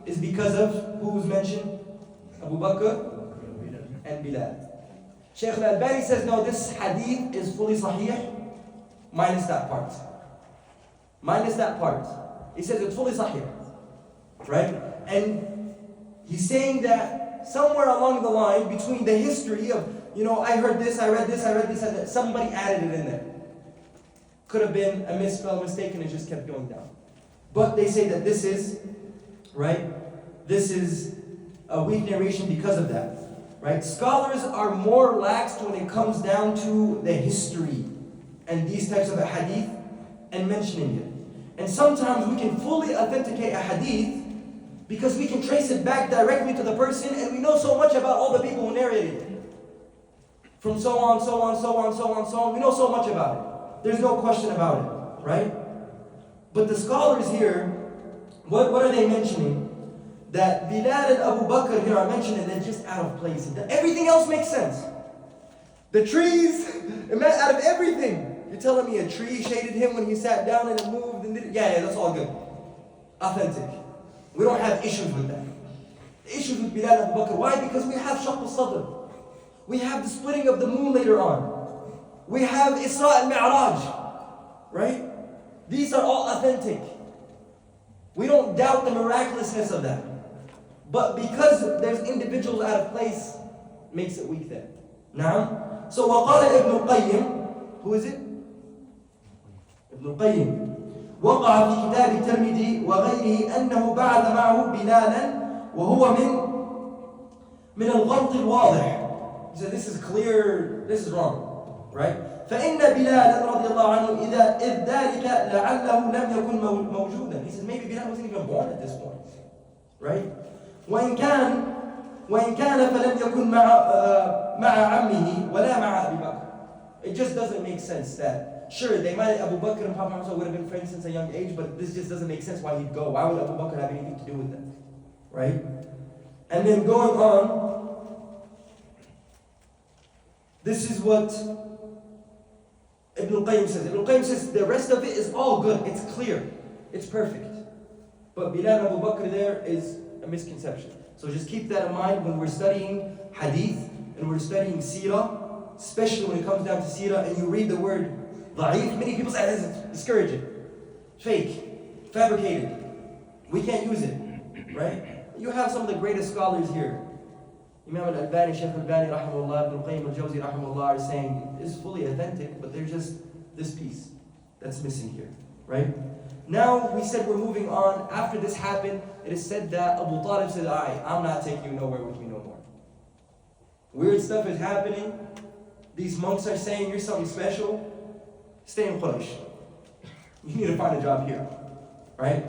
is because of who was mentioned? Abu Bakr and Bilal. Shaykh al-Albani says, no, this hadith is fully sahih, minus that part. Minus that part. He says it's fully sahih. Right? And he's saying that somewhere along the line between the history of, I heard this, I read this, and that, somebody added it in there. Could have been a misspell, mistake, and it just kept going down. But they say that this is, right? This is a weak narration because of that, right? Scholars are more lax when it comes down to the history and these types of hadith and mentioning it. And sometimes we can fully authenticate a hadith because we can trace it back directly to the person and we know so much about all the people who narrated it. From so on, so on, so on, so on, so on. We know so much about it. There's no question about it, right? But the scholars here, what are they mentioning? That Bilal and Abu Bakr here are mentioned and they're just out of place. Everything else makes sense. The trees, out of everything. You're telling me a tree shaded him when he sat down and it moved and did it? Yeah, that's all good. Authentic. We don't have issues with that. The issues with Bilal and Abu Bakr. Why? Because we have Shaq al-Sadr. We have the splitting of the moon later on. We have Isra and Mi'raj. Right? These are all authentic. We don't doubt the miraculousness of that. But because there's individuals out of place, makes it weak then. Now, so وقال ابن القيم, who is it? ابن القيم. وقع في كتاب الترمذي وغيره أنه بعث معه بلالا وهو من الغلط الواضح. He said this is clear, this is wrong, right? فإن بلال رضي الله عنه إذ ذلك لعله لم يكن موجودا. He says maybe Bilal wasn't even born at this point, right? وإن كان فلم يكن مع عمه ولا مع أبي بكر. It just doesn't make sense that, sure, they might, Abu Bakr and Prophet Muhammad would have been friends since a young age, but this just doesn't make sense why he'd go. Why would Abu Bakr have anything to do with that? Right? And then going on, this is what Ibn al-Qayyim says. Ibn al-Qayyim says the rest of it is all good. It's clear. It's perfect. But Bilal and Abu Bakr there is a misconception. So just keep that in mind when we're studying hadith and we're studying seerah, especially when it comes down to seerah and you read the word da'if. Many people say it's discouraging, fake, fabricated. We can't use it, right? You have some of the greatest scholars here. Imam al-Albani, Shaykh al-Albani, rahimahullah, Ibn al-Qayyim al-Jawzi, rahimahullah, are saying it's fully authentic, but there's just this piece that's missing here, right? Now, we said we're moving on. After this happened, it is said that AbuTalib said, alright, I'm not taking you nowhere with me no more. Weird stuff is happening. These monks are saying you're something special. Stay in Quraysh. You need to find a job here, right?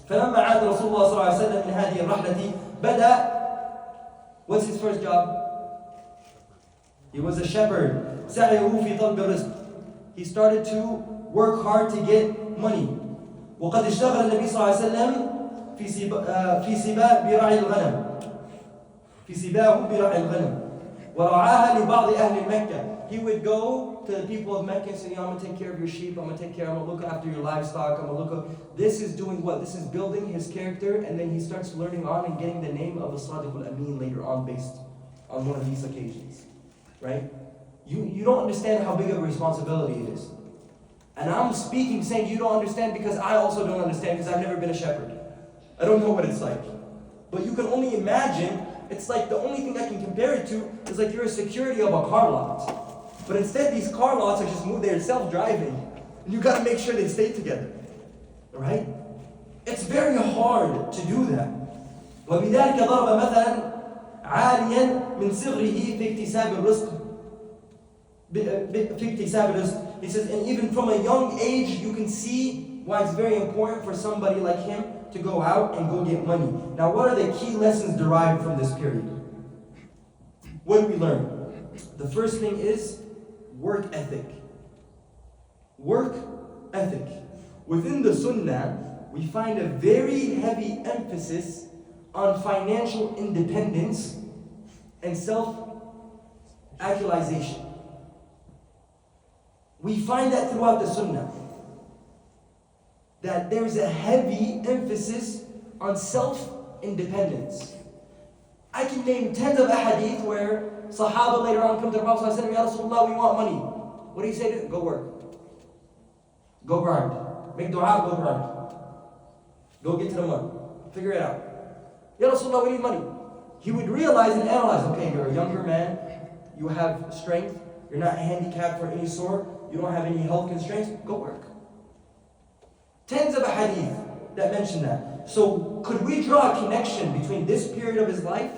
فلما عاد رسول الله صلى الله عليه وسلم من هذه الرحلة بدأ. What's his first job? He was a shepherd. سعيه في طلب الرزق. He started to work hard to get money. وقد اشتغل النبي صلى الله عليه وسلم في سباء براعي الغنم. في سباه براعي الغنم. ورعاها لبعض أهل مكة. He would go to the people of Mecca and say, I'm going to take care of your sheep, I'm going to look after your livestock, I'm going to look. This is doing what? This is building his character, and then he starts learning on and getting the name of As-Sadiq al-Amin later on based on one of these occasions. Right? You don't understand how big of a responsibility it is. And I'm speaking saying you don't understand because I also don't understand because I've never been a shepherd. I don't know what it's like. But you can only imagine, it's like the only thing I can compare it to is like you're a security of a car lot. But instead these car lots are just moved, they're self-driving. And you gotta make sure they stay together. Right? It's very hard to do that. وبذلك ضرب مثلا عاليا من صغره في اكتساب الرزق. He says, and even from a young age, you can see why it's very important for somebody like him to go out and go get money. Now, what are the key lessons derived from this period? What do we learn? The first thing is work ethic. Work ethic. Within the Sunnah, we find a very heavy emphasis on financial independence and self-actualization. We find that throughout the Sunnah. That there is a heavy emphasis on self-independence. I can name tens of ahadith where Sahaba later on come to the Prophet and say, Ya Rasulullah, we want money. What do you say to them? Go work. Go grind. Make dua, go grind. Go get to the money. Figure it out. Ya Rasulullah, we need money. he would realize and analyze, okay, you're a younger man, you have strength, you're not handicapped for any sort, you don't have any health constraints, go work. Tens of hadith that mention that. So could we draw a connection between this period of his life,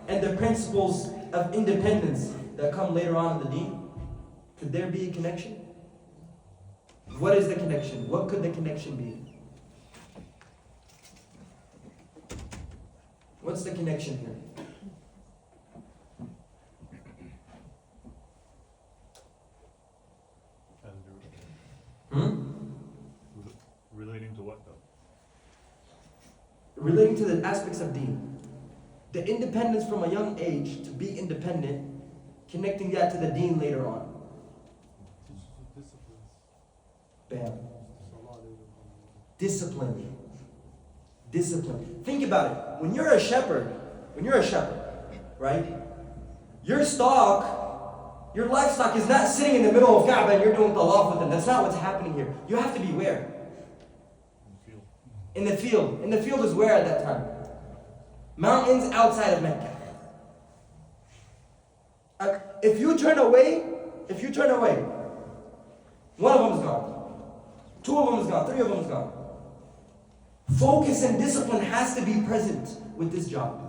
and the principles of independence that come later on in the deen? Could there be a connection? What is the connection? What could the connection be? What's the connection here? Relating to what though? Relating to the aspects of deen. The independence from a young age to be independent, connecting that to the deen later on. Bam. Discipline. Discipline. Think about it. When you're a shepherd, right? Your stock, your livestock is not sitting in the middle of Kaaba and you're doing tawaf with them. That's not what's happening here. You have to be where? In the field. In the field is where at that time? Mountains outside of Mecca. If you turn away, one of them is gone. Two of them is gone. Three of them is gone. Focus and discipline has to be present with this job.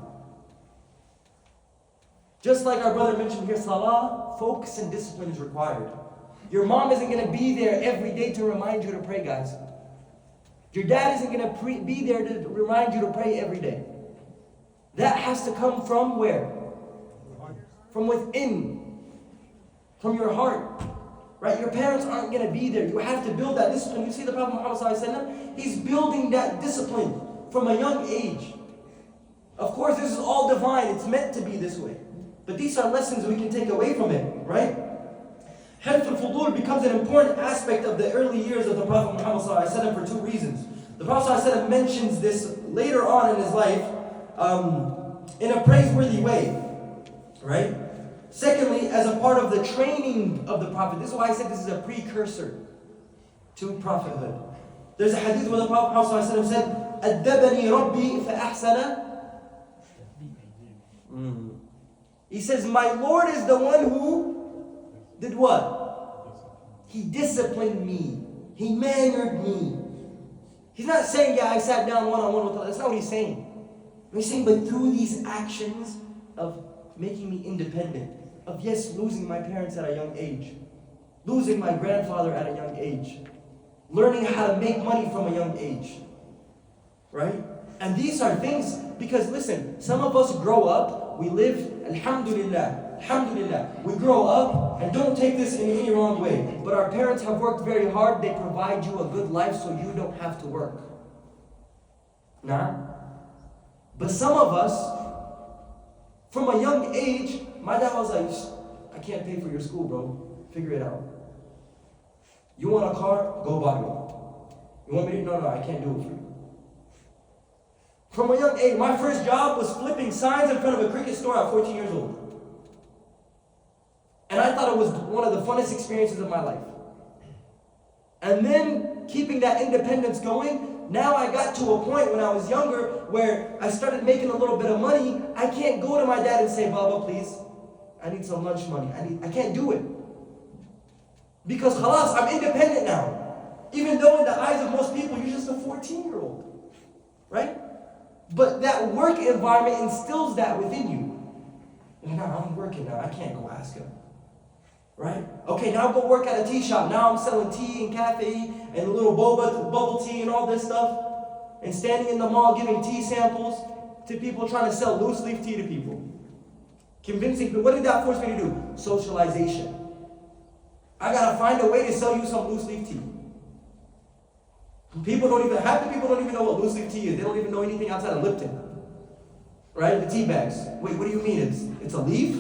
Just like our brother mentioned here, salah, focus and discipline is required. Your mom isn't going to be there every day to remind you to pray, guys. Your dad isn't going to be there to remind you to pray every day. That has to come from where? From within. From your heart. Right? Your parents aren't going to be there. You have to build that discipline. You see the Prophet Muhammad, he's building that discipline from a young age. Of course, this is all divine. It's meant to be this way. But these are lessons we can take away from it, right? Hilf al-Fudul becomes an important aspect of the early years of the Prophet Muhammad for two reasons. The Prophet mentions this later on in his life in a praiseworthy way, right? Secondly, as a part of the training of the Prophet. This is why I said this is a precursor to prophethood. There's a hadith where the Prophet said, أَدَّبَنِي رَبِّي فَأَحْسَنَ. He says, my Lord is the one who did what? He disciplined me. He mannered me. He's not saying, yeah, I sat down one-on-one with Allah. That's not what he's saying. He's saying, but through these actions of making me independent, of yes, losing my parents at a young age, losing my grandfather at a young age, learning how to make money from a young age, right? And these are things, because listen, some of us grow up, we live, alhamdulillah, we grow up, and don't take this in any wrong way, but our parents have worked very hard, they provide you a good life so you don't have to work. Nah? But some of us, from a young age, my dad was like, I can't pay for your school, bro. Figure it out. You want a car? Go buy one. You want me to? No, I can't do it for you. From a young age, my first job was flipping signs in front of a cricket store at 14 years old. And I thought it was one of the funnest experiences of my life. And then, keeping that independence going, now I got to a point when I was younger where I started making a little bit of money. I can't go to my dad and say, Baba, please, I need some lunch money. I can't do it. Because khalas, I'm independent now. Even though in the eyes of most people, you're just a 14-year-old. Right? But that work environment instills that within you. Well, now I'm working now. I can't go ask him. Right? Okay, now go work at a tea shop. Now I'm selling tea and cafe and a little bubble tea and all this stuff. And standing in the mall giving tea samples to people, trying to sell loose leaf tea to people. Convincing people. What did that force me to do? Socialization. I gotta find a way to sell you some loose leaf tea. Half the people don't even know what loose leaf tea is. They don't even know anything outside of Lipton. Right? The tea bags. Wait, what do you mean? It's a leaf?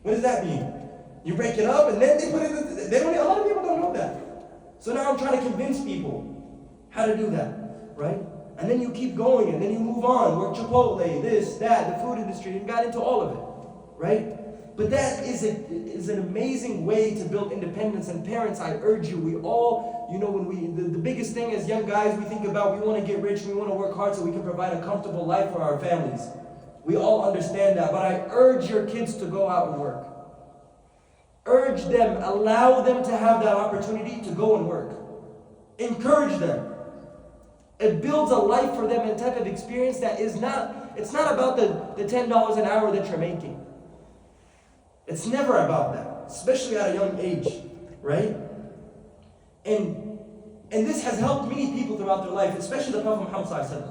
What does that mean? You break it up and then they put it in, a lot of people don't know that. So now I'm trying to convince people how to do that, right? And then you keep going and then you move on, work Chipotle, this, that, the food industry, and got into all of it, right? But that is an amazing way to build independence. And parents, I urge you, we all, when the biggest thing as young guys, we think about, we want to get rich, we want to work hard so we can provide a comfortable life for our families. We all understand that. But I urge your kids to go out and work. Urge them, allow them to have that opportunity to go and work. Encourage them. It builds a life for them, a type of experience that it's not about the $10 an hour that you're making. It's never about that, especially at a young age, right? And this has helped many people throughout their life, especially the Prophet Muhammad.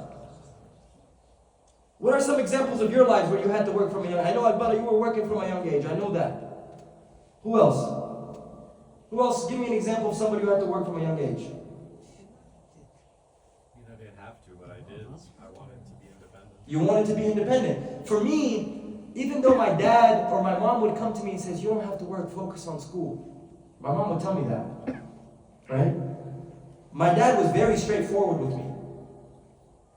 What are some examples of your lives where you had to work from a young age? I know, Abdullah, you were working from a young age. I know that. Who else? Who else? Give me an example of somebody who had to work from a young age. I didn't have to, but I did. I wanted to be independent. You wanted to be independent. For me, even though my dad or my mom would come to me and says, you don't have to work, focus on school. My mom would tell me that, right? My dad was very straightforward with me.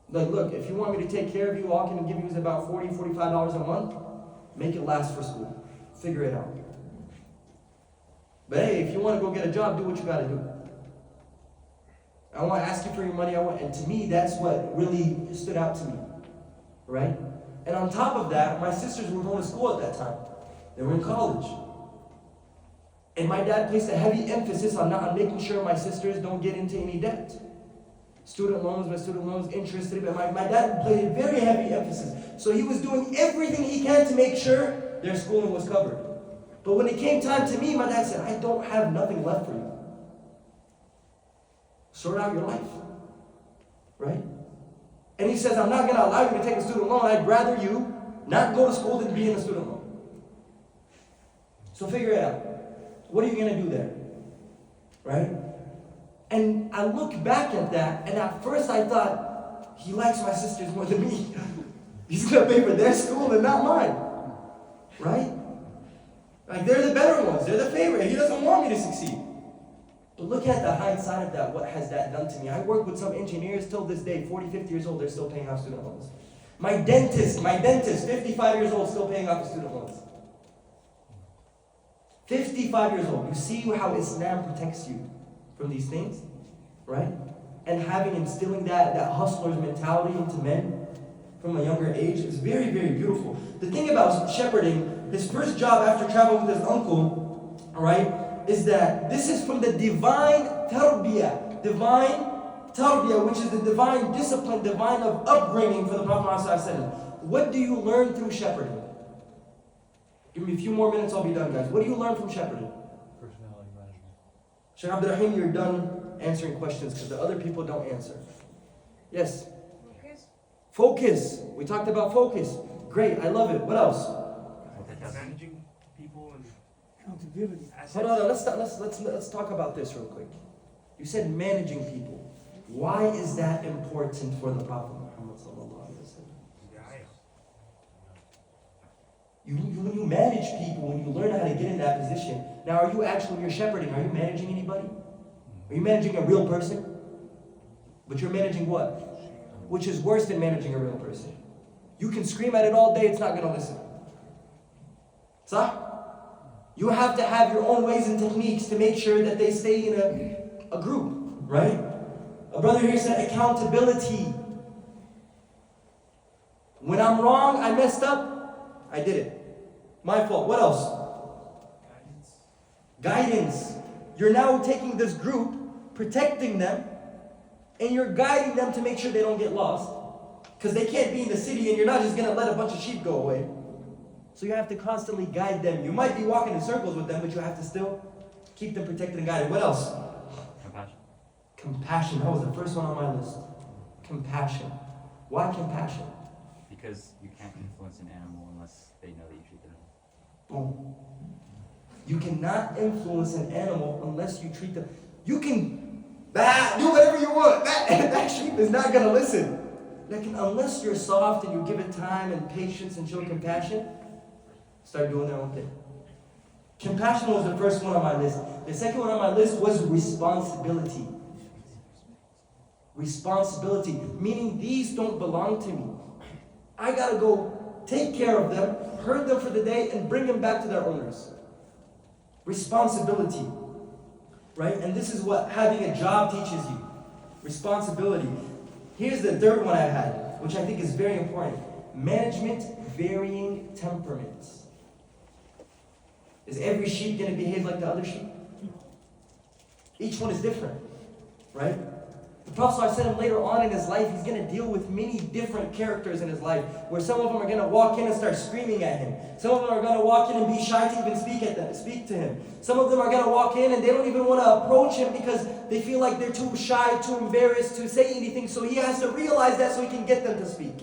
Like, look, if you want me to take care of you, all I can give you is about $40, $45 a month. Make it last for school. Figure it out. But hey, if you want to go get a job, do what you got to do. I want to ask you for your money. And to me, that's what really stood out to me, right? And on top of that, my sisters were going to school at that time. They were in college. And my dad placed a heavy emphasis on making sure my sisters don't get into any debt. Student loans, interest, but my dad played a very heavy emphasis. So he was doing everything he can to make sure their schooling was covered. But when it came time to me, my dad said, I don't have nothing left for you. Sort out your life, right? And he says, I'm not going to allow you to take a student loan. I'd rather you not go to school than be in a student loan. So figure it out. What are you going to do there? Right? And I look back at that, and at first I thought, he likes my sisters more than me. He's going to pay for their school and not mine. Right? Like, they're the better ones. They're the favorite. He doesn't want me to succeed. But look at the hindsight of that. What has that done to me? I work with some engineers till this day, 40, 50 years old, they're still paying off student loans. My dentist, 55 years old, still paying off his student loans. 55 years old. You see how Islam protects you from these things, right? And instilling that hustler's mentality into men from a younger age is very, very beautiful. The thing about shepherding, his first job after traveling with his uncle, all right, is that this is from the divine tarbiyah, which is the divine discipline, divine of upbringing for the Prophet ﷺ. What do you learn through shepherding? Give me a few more minutes, I'll be done, guys. What do you learn from shepherding? Personality management. Shaykh Abdurrahim, you're done answering questions because the other people don't answer. Yes? Focus. We talked about focus. Great, I love it. What else? Managing people and Accountability. Hold on, let's talk about this real quick. You said managing people. Why is that important for the Prophet Muhammad sallallahu alaihi wasallam? When you manage people, when you learn how to get in that position, now are you actually, when you're shepherding, are you managing anybody? Are you managing a real person? But you're managing what? Which is worse than managing a real person. You can scream at it all day, it's not going to listen. Sah? You have to have your own ways and techniques to make sure that they stay in a group, right? A brother here said accountability. When I'm wrong, I messed up, I did it. My fault. What else? Guidance. You're now taking this group, protecting them, and you're guiding them to make sure they don't get lost. Because they can't be in the city and you're not just going to let a bunch of sheep go away. So you have to constantly guide them. You might be walking in circles with them, but you have to still keep them protected and guided. What else? Compassion. Compassion. That was the first one on my list. Compassion. Why compassion? Because you can't influence an animal unless they know that you treat them. Boom. You cannot influence an animal unless you treat them. You can do whatever you want. That sheep is not going to listen. Unless you're soft and you give it time and patience and show compassion, start doing their own thing. Compassion was the first one on my list. The second one on my list was responsibility. Responsibility, meaning these don't belong to me. I gotta go take care of them, herd them for the day, and bring them back to their owners. Responsibility, right? And this is what having a job teaches you. Responsibility. Here's the third one I had, which I think is very important. Management varying temperaments. Is every sheep going to behave like the other sheep? Each one is different, right? The Prophet ﷺ later on in his life, he's going to deal with many different characters in his life, where some of them are going to walk in and start screaming at him. Some of them are going to walk in and be shy to even speak to him. Some of them are going to walk in and they don't even want to approach him because they feel like they're too shy, too embarrassed to say anything. So he has to realize that so he can get them to speak.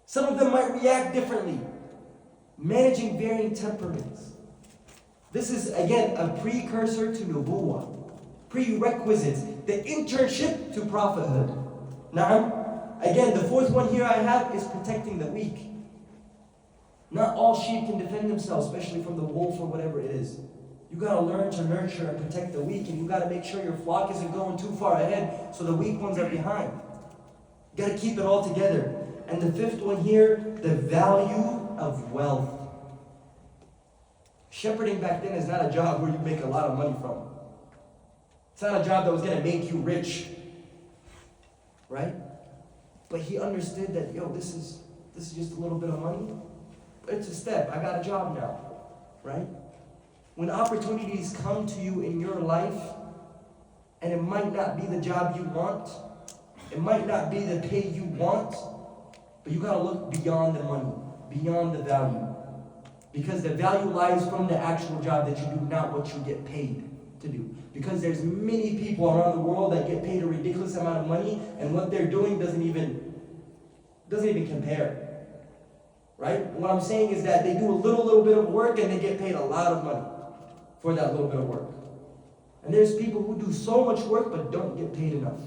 Some of them might react differently. Managing varying temperaments. This is, again, a precursor to nubuwwah. Prerequisites. The internship to prophethood. Now, again, the fourth one here I have is protecting the weak. Not all sheep can defend themselves, especially from the wolf or whatever it is. You got to learn to nurture and protect the weak, and you got to make sure your flock isn't going too far ahead so the weak ones are behind. You got to keep it all together. And the fifth one here, the value of wealth. Shepherding back then is not a job where you make a lot of money from. It's not a job that was going to make you rich. Right? But he understood that, this is just a little bit of money. But it's a step. I got a job now. Right? When opportunities come to you in your life, and it might not be the job you want, it might not be the pay you want, but you got to look beyond the money, beyond the value. Because the value lies from the actual job that you do, not what you get paid to do. Because there's many people around the world that get paid a ridiculous amount of money, and what they're doing doesn't even compare. Right? What I'm saying is that they do a little bit of work and they get paid a lot of money for that little bit of work. And there's people who do so much work but don't get paid enough.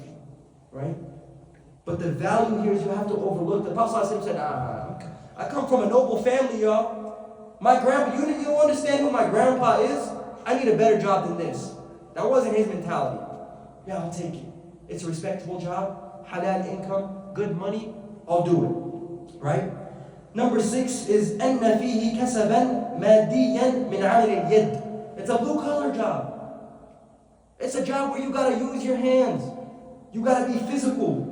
Right? But the value here is you have to overlook. The Prophet said, I come from a noble family, y'all. My grandpa, you don't understand who my grandpa is? I need a better job than this. That wasn't his mentality. Yeah, I'll take it. It's a respectable job, halal income, good money, I'll do it. Right? Number 6 is أَنَّ فِيهِ كَسَبًا مَادِيًّا مِنْ عَمِلِ الْيَدِ. It's a blue-collar job. It's a job where you got to use your hands. You got to be physical.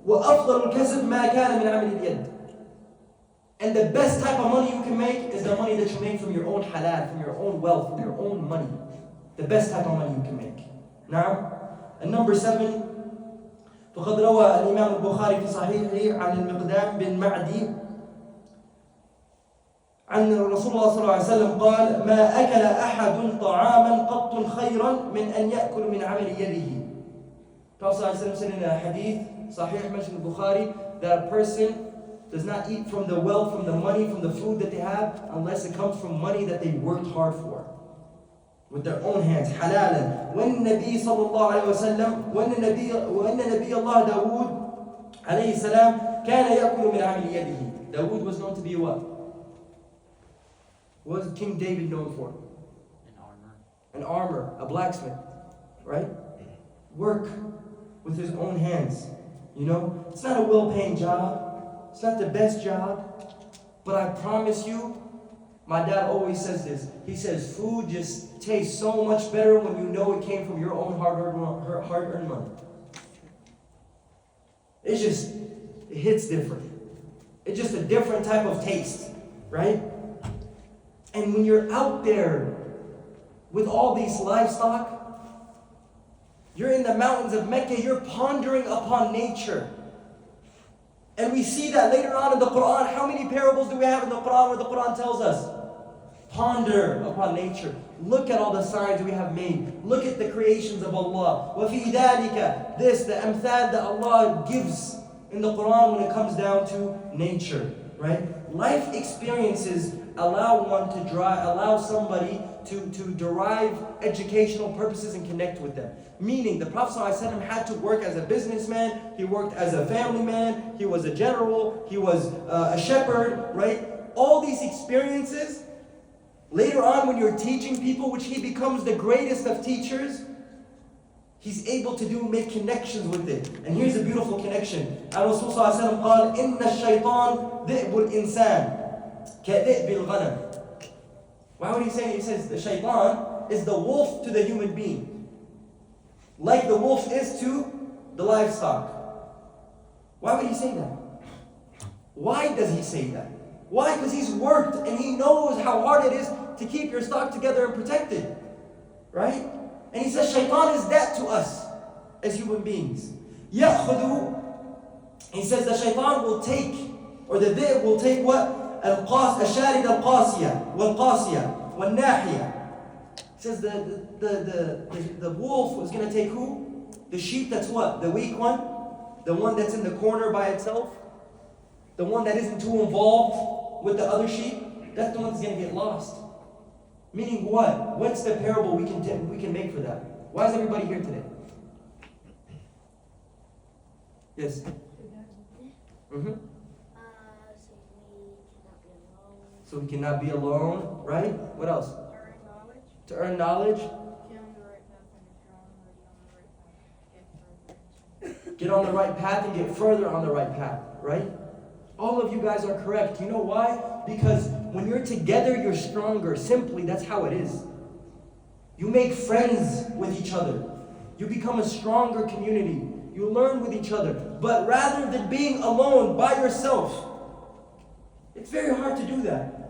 وَأَفْضَلُ الْكَسَبِ مَا كَانَ مِنْ عَمِلِ الْيَدِ. And the best type of money you can make is the money that you make from your own halal, from your own wealth, from your own money. The best type of money you can make. Now, and number 7, فقد روى الإمام البخاري في صحيحه عن المقدام بن معدي عن رسول الله صلى الله عليه وسلم قال ما أكل أحد طعاما قط خيرا من أن يأكل من عمل يده. Prophet صلى الله عليه وسلم said in a hadith, Sahih mentioned in Bukhari, that a person does not eat from the wealth, from the money, from the food that they have, unless it comes from money that they worked hard for. With their own hands, halalan. When Nabi sallallahu alayhi wa sallam, when Nabi Allah Dawood alayhi salam, كان يأكل من عمل يده. Dawood was known to be what? What was King David known for? An armor, a blacksmith, right? Work with his own hands. It's not a well-paying job. It's not the best job, but I promise you, my dad always says this. He says, food just tastes so much better when you know it came from your own hard-earned money. It hits different. It's just a different type of taste, right? And when you're out there with all these livestock, you're in the mountains of Mecca, you're pondering upon nature. And we see that later on in the Quran. How many parables do we have in the Quran where the Quran tells us? Ponder upon nature. Look at all the signs we have made. Look at the creations of Allah. وَفِي ذَلِكَ, the amthal that Allah gives in the Quran when it comes down to nature. Right? Life experiences allow somebody to derive educational purposes and connect with them. Meaning, the Prophet ﷺ had to work as a businessman, he worked as a family man, he was a general, he was a shepherd, right? All these experiences, later on when you're teaching people, which he becomes the greatest of teachers, he's able to make connections with it. And here's a beautiful connection. Rasul ﷺ قال, إِنَّ الشَّيْطَانِ ذِئْبُ الْإِنسَانِ. كَذِئْبِ الْغَنَمِ. Why would he say it? He says the shaitan is the wolf to the human being, like the wolf is to the livestock. Why would he say that? Why does he say that? Why? Because he's worked and he knows how hard it is to keep your stock together and protected. Right? And he says shaitan is that to us as human beings. يَأْخُذُ. He says the shaitan will take, or the dhi'b will take what? الشارد القاسية والقاسية والناحية. He says the wolf was going to take who? The sheep that's what? The weak one? The one that's in the corner by itself? The one that isn't too involved with the other sheep? That's the one that's going to get lost. Meaning what? What's the parable we can make for that? Why is everybody here today? Yes? Mm-hmm. So we cannot be alone, right? What else? Earn knowledge. To earn knowledge. Get on the right path and get further on the right path, right? All of you guys are correct. You know why? Because when you're together, you're stronger. Simply, that's how it is. You make friends with each other. You become a stronger community. You learn with each other. But rather than being alone by yourself, it's very hard to do that.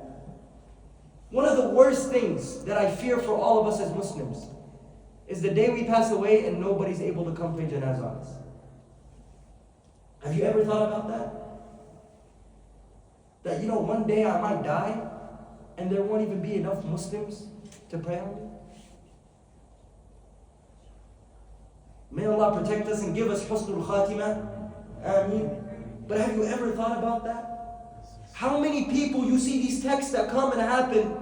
One of the worst things that I fear for all of us as Muslims is the day we pass away and nobody's able to come pray janazah on us. Have you ever thought about that? That, you know, one day I might die and there won't even be enough Muslims to pray on me? May Allah protect us and give us husnul khatimah. Ameen. But have you ever thought about that? How many people you see these texts that come and happen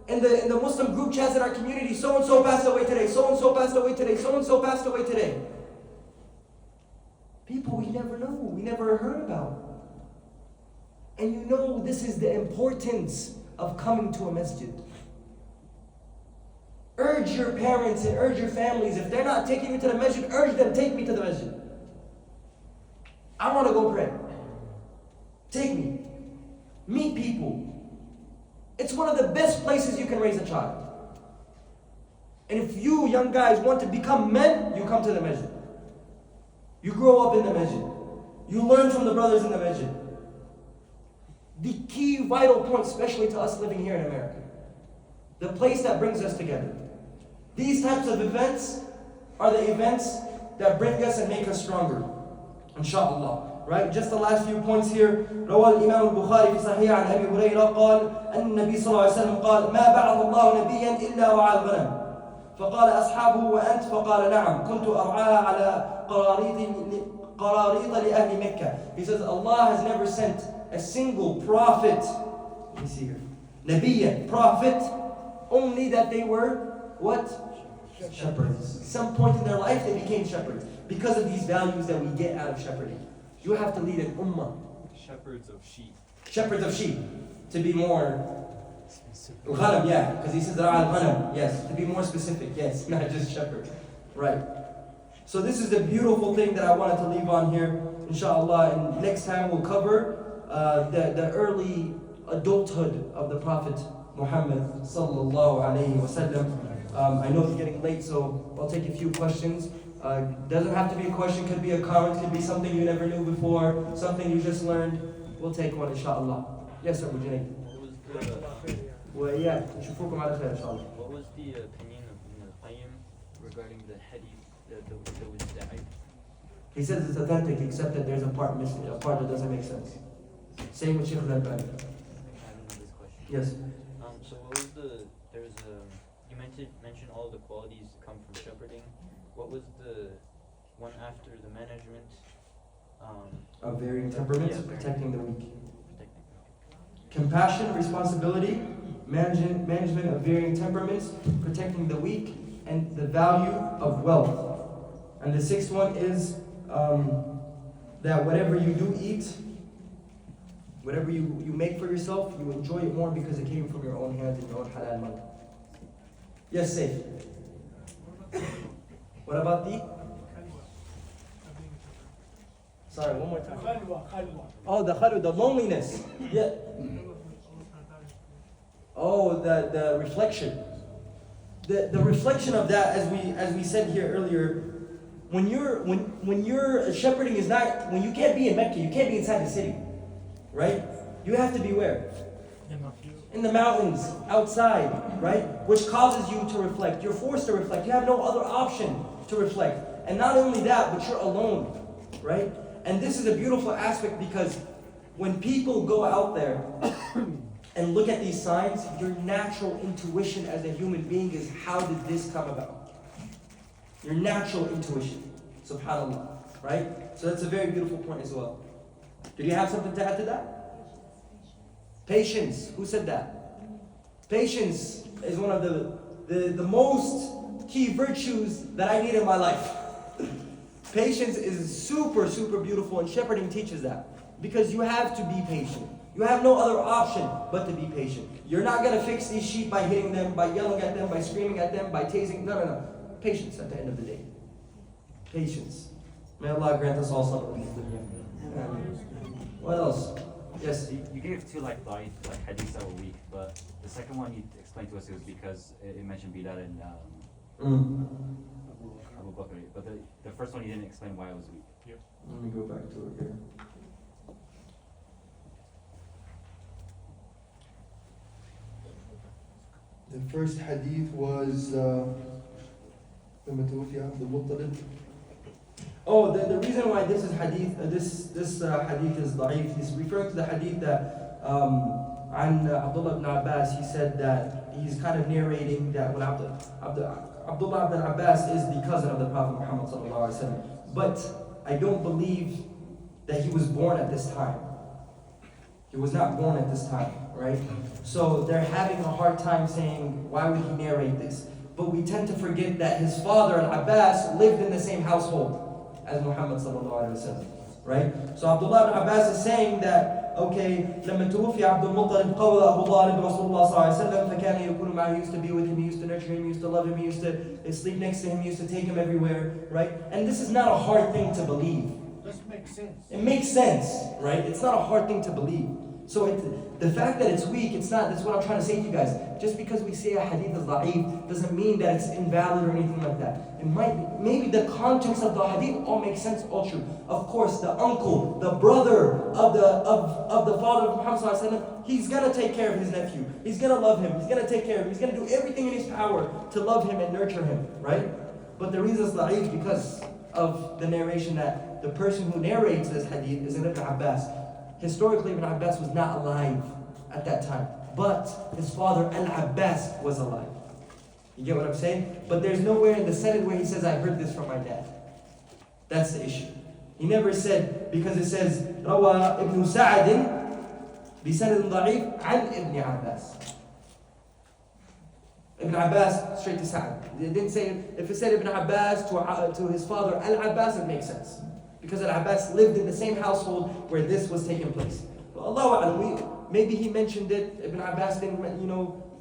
in the Muslim group chats in our community? So and so passed away today. So and so passed away today. So and so passed away today. People we never know, we never heard about. And you know this is the importance of coming to a masjid. Urge your parents and urge your families. If they're not taking you to the masjid, urge them, take me to the masjid. I want to go pray. Take me. Meet people. It's one of the best places you can raise a child. And if you young guys want to become men, you come to the masjid. You grow up in the masjid. You learn from the brothers in the masjid. The key vital point, especially to us living here in America, the place that brings us together. These types of events are the events that bring us and make us stronger. Inshallah. Right? Just the last few points here. روى الإمام البخاري في صحيح عن أبي هريرة قال أن النبي صلى الله عليه وسلم قال ما بعث الله نبيا إلا وعى الغنم فقال أصحابه وأنت فقال نعم كنت أرعاها على قراريط لأهل مكة. He says Allah has never sent a single prophet. Let me see here. Nabiyyan, prophet, only that they were what? Shepherds. Some point in their life they became shepherds because of these values that we get out of shepherding. You have to lead an ummah. Shepherds of sheep. Shepherds of sheep. To be more... Al-ghanam, yeah. Because he says al-ghanam. Yes. To be more specific. Yes. Not just shepherd. Right. So this is the beautiful thing that I wanted to leave on here. Inshallah. And next time we'll cover the early adulthood of the Prophet Muhammad sallallahu alayhi wa sallam. I know it's getting late, so I'll take a few questions. Doesn't have to be a question, could be a comment, could be something you never knew before, something you just learned. We'll take one, inshallah. Yes, sir, Mujaneed. What was Yeah, نشوفكم على خير, inshallah. what was the opinion of Ibn al-Qayyim regarding the hadith that was da'if? He says it's authentic, except that there's a part missing, a part that doesn't make sense. Same with Shaykh al-Albani. I have another question. Yes. So what was you mentioned all the qualities that come from shepherding. What was the one after the management? Of varying temperaments, Yeah, protecting the weak. Protecting. Compassion, responsibility, management of varying temperaments, protecting the weak, and the value of wealth. And the sixth one is that whatever you do eat, whatever you make for yourself, you enjoy it more because it came from your own hands and your own halal money. Yes, safe. What about the? Sorry, one more time. Oh, the khalwa, the loneliness. Yeah. Oh, the reflection. The reflection of that, as we said here earlier, when you're shepherding is not, when you can't be in Mecca, you can't be inside the city, right? You have to be where? In the mountains, outside, right? Which causes you to reflect. You're forced to reflect. You have no other option to reflect. And not only that, but you're alone, right? And this is a beautiful aspect because when people go out there and look at these signs, your natural intuition as a human being is, how did this come about? Your natural intuition, subhanAllah, right? So that's a very beautiful point as well. Did you have something to add to that? Patience. Who said that? Patience is one of the most key virtues that I need in my life. Patience is super, super beautiful, and shepherding teaches that. Because you have to be patient. You have no other option but to be patient. You're not going to fix these sheep by hitting them, by yelling at them, by screaming at them, by tasing. No. Patience at the end of the day. Patience. May Allah grant us all sabr. What else? Yes? You gave two like hadiths that were weak, but the second one you explained to us it was because it mentioned Bilal and Abu Bakr. But the first one you didn't explain why it was weak. Let me go back to it here. The first hadith was لما توفي عبد المطلب. Oh, the reason why this is hadith, this hadith is da'if, he's referring to the hadith that عن Abdullah ibn Abbas. He said that he's kind of narrating that when Abdullah ibn Abbas is the cousin of the Prophet Muhammad ﷺ. But I don't believe that he was born at this time. He was not born at this time, right? So they're having a hard time saying, why would he narrate this? But we tend to forget that his father, Al-Abbas, lived in the same household as Muhammad ﷺ, right? So Abdullah ibn Abbas is saying that, okay, لما توفي عبد المطلب قول أبو طالب رسول الله صلى الله عليه وسلم فكان يكون معه. He used to be with him, he used to nurture him, he used to love him, he used to sleep next to him, he used to take him everywhere, right? And this is not a hard thing to believe. This makes sense. It makes sense, right? It's not a hard thing to believe. So the fact that it's weak, that's what I'm trying to say to you guys. Just because we say a hadith is da'if doesn't mean that it's invalid or anything like that. It might be, maybe the context of the hadith all makes sense, all true. Of course, the uncle, the brother of the father of Muhammad ﷺ, he's gonna take care of his nephew. He's gonna love him. He's gonna take care of him. He's gonna do everything in his power to love him and nurture him, right? But the reason it's da'if because of the narration that the person who narrates this hadith is Ibn Abbas. Historically, Ibn Abbas was not alive at that time, but his father Al-Abbas was alive. You get what I'm saying? But there's nowhere in the Sanad where he says, I heard this from my dad. That's the issue. He never said, because it says, Rawa ibn Sa'd بسند ضعيف عن Ibn Abbas. Ibn Abbas straight to Sa'd. It didn't say, if it said Ibn Abbas to his father Al-Abbas, it makes sense. Because Al-Abbas lived in the same household where this was taking place. Well, Allahu A'lam, maybe he mentioned it, Ibn Abbas didn't,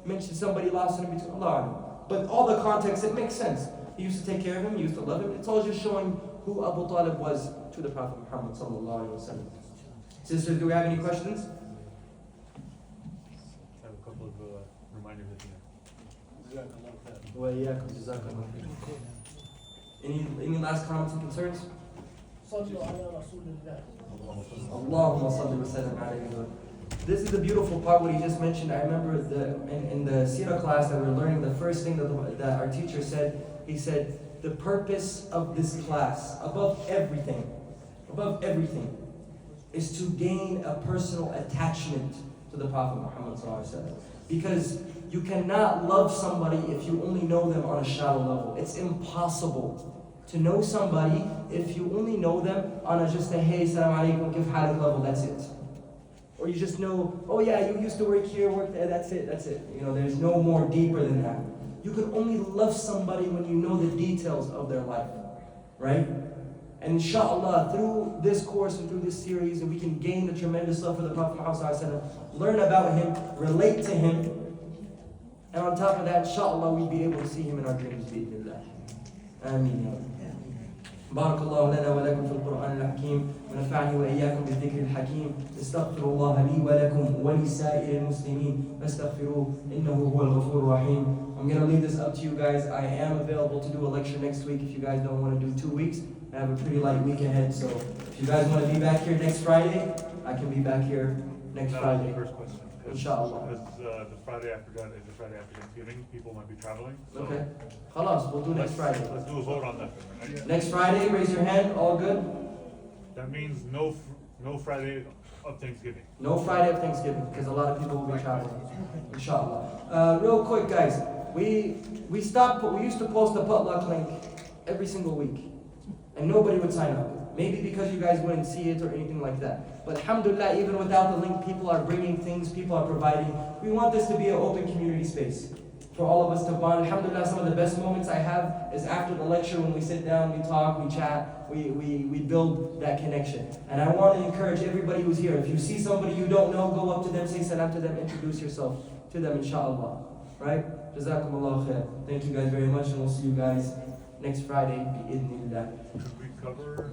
mention somebody lost in between, Allahu A'lam. But all the context, it makes sense. He used to take care of him, he used to love him. It's all just showing who Abu Talib was to the Prophet Muhammad sallallahu alaihi wasallam. Sisters, do we have any questions? I have a couple of reminders at the end. وإياكم جزاكم الله. Any last comments and concerns? صلوا على رسول الله. Allahumma salli wa sallam alayhi. This is the beautiful part what he just mentioned. I remember in the Sirah class that we were learning, the first thing that our teacher said, he said, the purpose of this class, above everything, is to gain a personal attachment to the Prophet Muhammad ﷺ. Because you cannot love somebody if you only know them on a shallow level. It's impossible to know somebody if you only know them on just a hey, salam alaikum, kif halik level, that's it. Or you just know, oh yeah, you used to work here, work there, that's it. There's no more deeper than that. You can only love somebody when you know the details of their life, right? And inshallah, through this course and through this series, we can gain the tremendous love for the Prophet Muhammad, learn about him, relate to him, and on top of that, inshallah, we'll be able to see him in our dreams. Ameen. بارك الله لنا ولكم في القرآن الحكيم ونفعني وإياكم بالذكر الحكيم استغفر الله لي ولكم ولسائر المسلمين فاستغفروه إنه هو الغفور الرحيم. I'm going to leave this up to you guys. I am available to do a lecture next week if you guys don't want to do 2 weeks. I have a pretty light week ahead, so if you guys want to be back here next Friday, I can be back here next That was Friday. the first question. 'Cause- Inshallah. Because the Friday after that is the Friday after Thanksgiving, people might be traveling. So Okay. Khalas, we'll do next Friday. Let's do a vote on that. Right? Next Friday, raise your hand, all good? That means no Friday of Thanksgiving. No Friday of Thanksgiving, because a lot of people will be traveling. Inshallah. Real quick, guys, we used to post a potluck link every single week, and nobody would sign up. Maybe because you guys wouldn't see it or anything like that. But alhamdulillah, even without the link, people are bringing things, people are providing. We want this to be an open community space for all of us to bond. Alhamdulillah, some of the best moments I have is after the lecture when we sit down, we talk, we chat, we build that connection. And I want to encourage everybody who's here, if you see somebody you don't know, go up to them, say salam to them, introduce yourself to them, inshallah. Right? Jazakumullah khair. Thank you guys very much, and we'll see you guys next Friday, bi'idhnillah. Should we cover